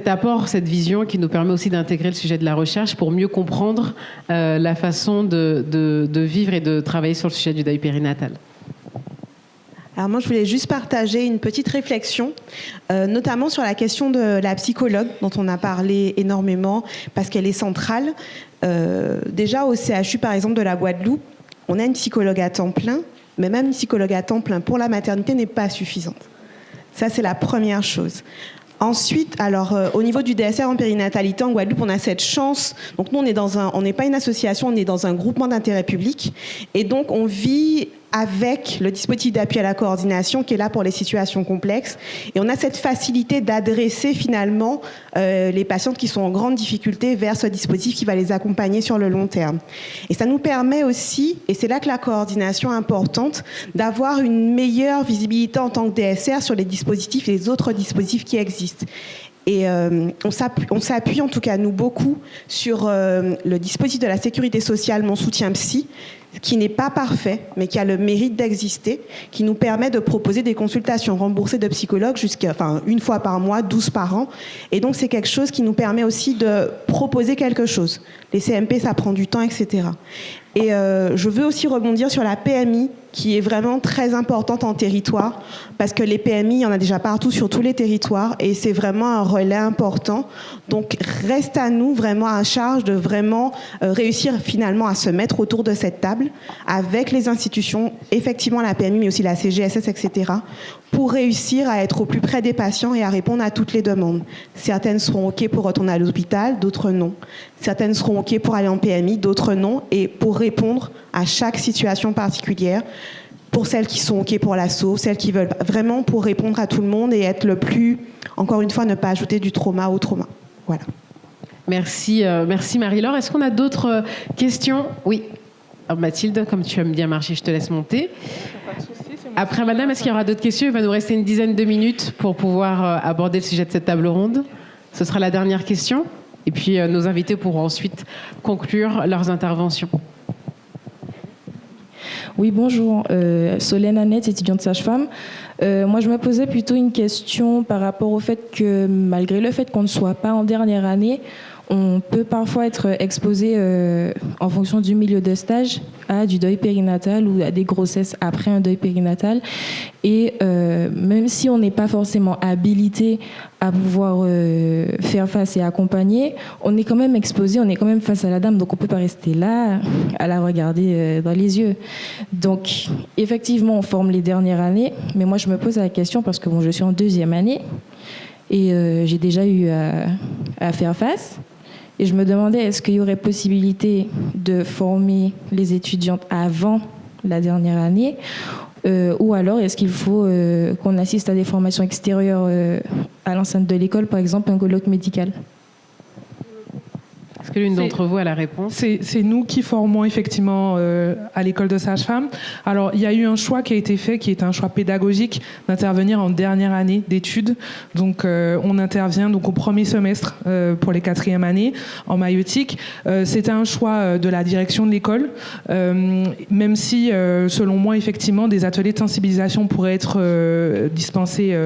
apport, cette vision qui nous permet aussi d'intégrer le sujet de la recherche pour mieux comprendre la façon de vivre et de travailler sur le sujet du deuil périnatal. Alors moi, je voulais juste partager une petite réflexion, notamment sur la question de la psychologue, dont on a parlé énormément, parce qu'elle est centrale. Déjà, au CHU, par exemple, de la Guadeloupe, on a une psychologue à temps plein, mais même une psychologue à temps plein pour la maternité n'est pas suffisante. Ça, c'est la première chose. Ensuite, alors au niveau du DSR en périnatalité en Guadeloupe, on a cette chance. Donc nous, on n'est pas une association, on est dans un groupement d'intérêt public, et donc on vit avec le dispositif d'appui à la coordination qui est là pour les situations complexes. Et on a cette facilité d'adresser finalement les patientes qui sont en grande difficulté vers ce dispositif qui va les accompagner sur le long terme. Et ça nous permet aussi, et c'est là que la coordination est importante, d'avoir une meilleure visibilité en tant que DSR sur les dispositifs et les autres dispositifs qui existent. Et on s'appuie en tout cas nous beaucoup sur le dispositif de la sécurité sociale Mon Soutien Psy, qui n'est pas parfait, mais qui a le mérite d'exister, qui nous permet de proposer des consultations remboursées de psychologues une fois par mois, 12 par an. Et donc, c'est quelque chose qui nous permet aussi de proposer quelque chose. Les CMP, ça prend du temps, etc. Et je veux aussi rebondir sur la PMI, qui est vraiment très importante en territoire, parce que les PMI, il y en a déjà partout sur tous les territoires, et c'est vraiment un relais important. Donc, reste à nous vraiment à charge de vraiment réussir finalement à se mettre autour de cette table, avec les institutions, effectivement la PMI, mais aussi la CGSS, etc., pour réussir à être au plus près des patients et à répondre à toutes les demandes. Certaines seront OK pour retourner à l'hôpital, d'autres non. Certaines seront OK pour aller en PMI, d'autres non, et pour répondre à chaque situation particulière, pour celles qui sont OK pour l'assaut, celles qui veulent vraiment pour répondre à tout le monde et être le plus, encore une fois, ne pas ajouter du trauma au trauma. Voilà. Merci Marie-Laure. Est-ce qu'on a d'autres questions ? Oui. Alors Mathilde, comme tu aimes bien marcher, je te laisse monter. Après madame, est-ce qu'il y aura d'autres questions ? Il va nous rester une dizaine de minutes pour pouvoir aborder le sujet de cette table ronde. Ce sera la dernière question. Et puis nos invités pourront ensuite conclure leurs interventions. Oui, bonjour. Solène Annette, étudiante sage-femme. Moi, je me posais plutôt une question par rapport au fait que, malgré le fait qu'on ne soit pas en dernière année, on peut parfois être exposé en fonction du milieu de stage à du deuil périnatal ou à des grossesses après un deuil périnatal. Et même si on n'est pas forcément habilité à pouvoir faire face et accompagner, on est quand même exposé, on est quand même face à la dame, donc on ne peut pas rester là à la regarder dans les yeux. Donc effectivement, on forme les dernières années, mais moi je me pose la question parce que bon, je suis en deuxième année et j'ai déjà eu à faire face. Et je me demandais, est-ce qu'il y aurait possibilité de former les étudiantes avant la dernière année ou alors est-ce qu'il faut qu'on assiste à des formations extérieures à l'enceinte de l'école, par exemple un colloque médical? Est-ce que l'une d'entre vous a la réponse? C'est nous qui formons effectivement à l'école de sage-femme. Alors, il y a eu un choix qui a été fait, qui est un choix pédagogique, d'intervenir en dernière année d'études. Donc, on intervient donc au premier semestre pour les 4e années en maïeutique. C'était un choix de la direction de l'école, même si, selon moi, effectivement, des ateliers de sensibilisation pourraient être dispensés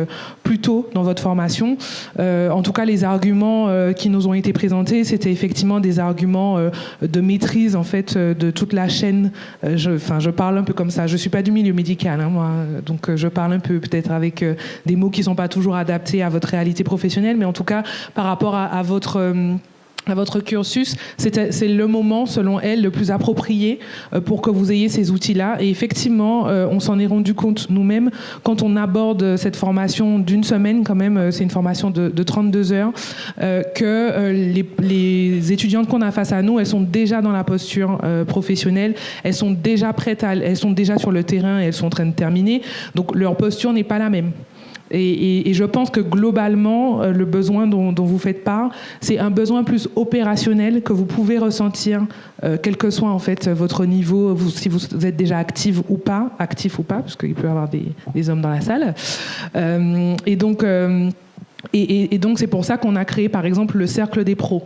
plus tôt dans votre formation. En tout cas, les arguments qui nous ont été présentés, c'était effectivement des arguments de maîtrise en fait de toute la chaîne. Je parle un peu comme ça. Je suis pas du milieu médical, hein, moi, donc je parle un peu peut-être avec des mots qui sont pas toujours adaptés à votre réalité professionnelle, mais en tout cas par rapport à votre cursus, c'est le moment, selon elle, le plus approprié pour que vous ayez ces outils-là. Et effectivement, on s'en est rendu compte nous-mêmes quand on aborde cette formation d'une semaine, quand même, c'est une formation de 32 heures, que les étudiantes qu'on a face à nous, elles sont déjà dans la posture professionnelle, elles sont déjà prêtes, elles sont déjà sur le terrain et elles sont en train de terminer. Donc leur posture n'est pas la même. Et je pense que globalement, le besoin dont vous faites part, c'est un besoin plus opérationnel que vous pouvez ressentir, quel que soit en fait votre niveau, si vous êtes déjà actif ou pas, parce qu'il peut y avoir des hommes dans la salle. Et donc c'est pour ça qu'on a créé par exemple le cercle des pros.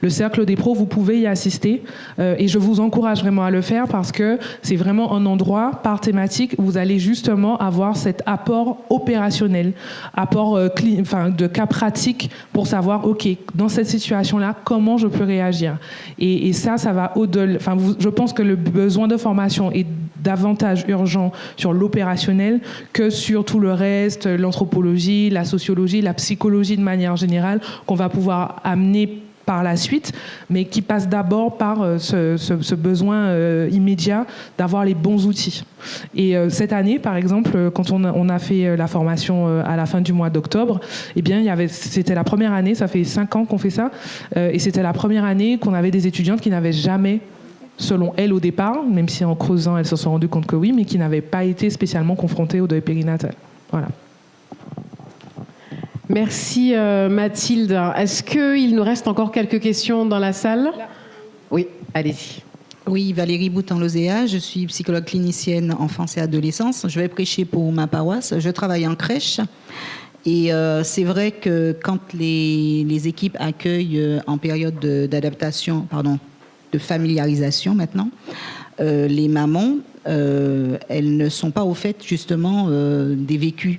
Le cercle des pros, vous pouvez y assister et je vous encourage vraiment à le faire parce que c'est vraiment un endroit par thématique où vous allez justement avoir cet apport opérationnel, apport de cas pratique pour savoir, ok, dans cette situation-là, comment je peux réagir. Et ça va au-delà. Je pense que le besoin de formation est davantage urgent sur l'opérationnel que sur tout le reste, l'anthropologie, la sociologie, la psychologie de manière générale, qu'on va pouvoir amener par la suite, mais qui passe d'abord par ce besoin immédiat d'avoir les bons outils. Et cette année, par exemple, quand on a fait la formation à la fin du mois d'octobre, eh bien, c'était la première année, ça fait 5 ans qu'on fait ça, et c'était la première année qu'on avait des étudiantes qui n'avaient jamais, selon elles au départ, même si en creusant, elles se sont rendues compte que oui, mais qui n'avaient pas été spécialement confrontées au deuil périnatal. Voilà. Merci Mathilde. Est-ce qu'il nous reste encore quelques questions dans la salle? Oui, allez-y. Oui, Valérie Boutan-Lozéa, je suis psychologue clinicienne enfance et adolescence. Je vais prêcher pour ma paroisse. Je travaille en crèche. Et c'est vrai que quand les équipes accueillent en période d'adaptation, de familiarisation maintenant, les mamans, elles ne sont pas au fait justement des vécus.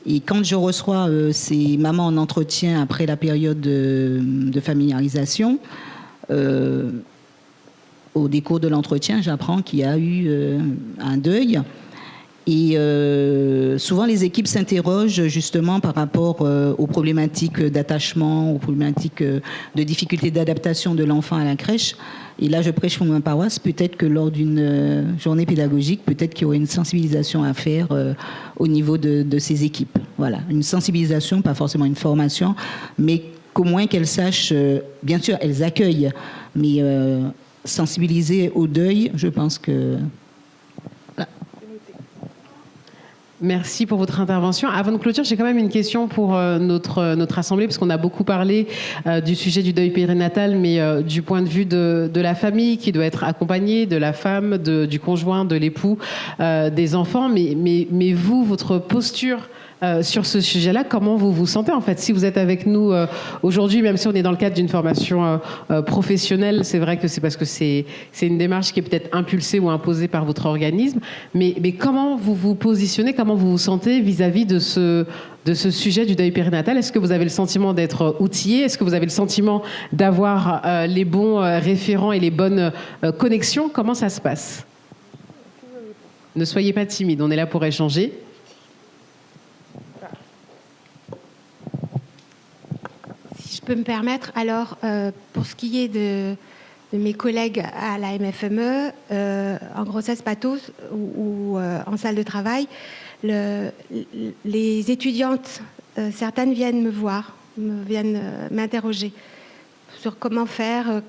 Et quand je reçois ces mamans en entretien après la période de familiarisation, au décours de l'entretien, j'apprends qu'il y a eu un deuil. Et souvent, les équipes s'interrogent justement par rapport aux problématiques d'attachement, aux problématiques de difficultés d'adaptation de l'enfant à la crèche. Et là, je prêche pour ma paroisse. Peut-être que lors d'une journée pédagogique, peut-être qu'il y aurait une sensibilisation à faire au niveau de ces équipes. Voilà, une sensibilisation, pas forcément une formation, mais qu'au moins qu'elles sachent, bien sûr, elles accueillent, mais sensibiliser au deuil, je pense que... Merci pour votre intervention. Avant de clôture, j'ai quand même une question pour notre assemblée, parce qu'on a beaucoup parlé du sujet du deuil périnatal, mais du point de vue de la famille qui doit être accompagnée, de la femme, du conjoint, de l'époux, des enfants. Mais vous, votre posture sur ce sujet-là, comment vous vous sentez en fait? Si vous êtes avec nous aujourd'hui, même si on est dans le cadre d'une formation professionnelle, c'est vrai que c'est parce que c'est une démarche qui est peut-être impulsée ou imposée par votre organisme, mais comment vous vous positionnez, comment vous vous sentez vis-à-vis de ce sujet du deuil périnatal? Est-ce que vous avez le sentiment d'être outillé? Est-ce que vous avez le sentiment d'avoir les bons référents et les bonnes connexions? Comment ça se passe? Ne soyez pas timide, on est là pour échanger. Je peux me permettre, alors, pour ce qui est de mes collègues à la MFME, en grossesse pathos ou en salle de travail, les étudiantes, certaines viennent me voir, viennent m'interroger sur comment faire.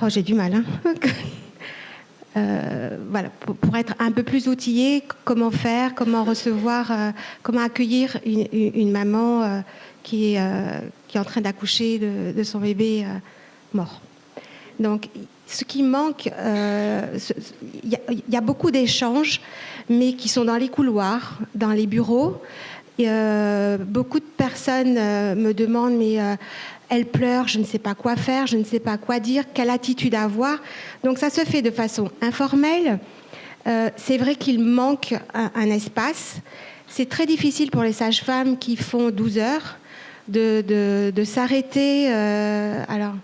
Oh, j'ai du mal, hein. voilà, pour être un peu plus outillé, comment faire, comment recevoir, comment accueillir une maman qui est en train d'accoucher de son bébé mort. Donc, ce qui manque, il y a beaucoup d'échanges, mais qui sont dans les couloirs, dans les bureaux. Beaucoup de personnes me demandent, mais elle pleure, je ne sais pas quoi faire, je ne sais pas quoi dire, quelle attitude avoir. Donc ça se fait de façon informelle. C'est vrai qu'il manque un espace. C'est très difficile pour les sages-femmes qui font 12 heures de s'arrêter alors,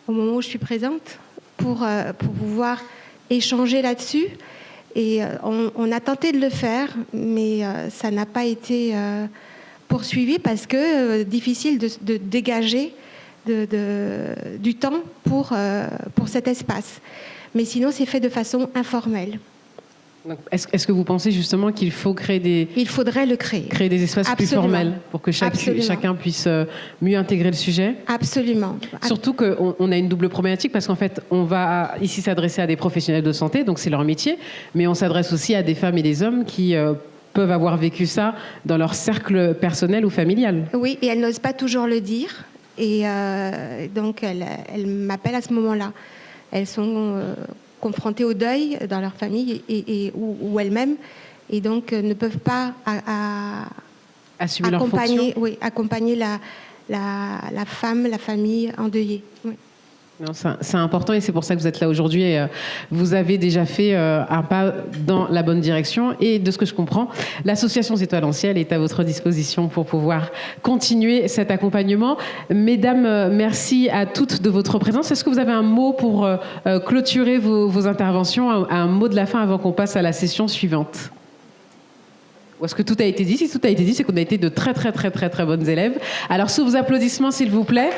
au moment où je suis présente pour pouvoir échanger là-dessus. Et on a tenté de le faire, mais ça n'a pas été poursuivi parce que difficile de dégager du temps pour cet espace. Mais sinon, c'est fait de façon informelle. Est-ce que vous pensez justement qu'il faut Il faudrait le créer. Créer des espaces plus formels pour que chacun puisse mieux intégrer le sujet? Absolument. Surtout qu'on a une double problématique parce qu'en fait, on va ici s'adresser à des professionnels de santé, donc c'est leur métier, mais on s'adresse aussi à des femmes et des hommes qui peuvent avoir vécu ça dans leur cercle personnel ou familial. Oui, et elles n'osent pas toujours le dire. Et donc, elles m'appellent à ce moment-là. Elles sont confrontées au deuil dans leur famille ou elles-mêmes, et donc ne peuvent pas assumer leur fonction. Oui, accompagner la femme, la famille endeuillée. Oui. Non, c'est important et c'est pour ça que vous êtes là aujourd'hui. Et, vous avez déjà fait un pas dans la bonne direction. Et de ce que je comprends, l'association Étoiles en Ciel est à votre disposition pour pouvoir continuer cet accompagnement. Mesdames, merci à toutes de votre présence. Est-ce que vous avez un mot pour clôturer vos interventions, un mot de la fin avant qu'on passe à la session suivante? Ou est-ce que tout a été dit? Si tout a été dit, c'est qu'on a été de très, très, très, très, très bonnes élèves. Alors, sous vos applaudissements, s'il vous plaît.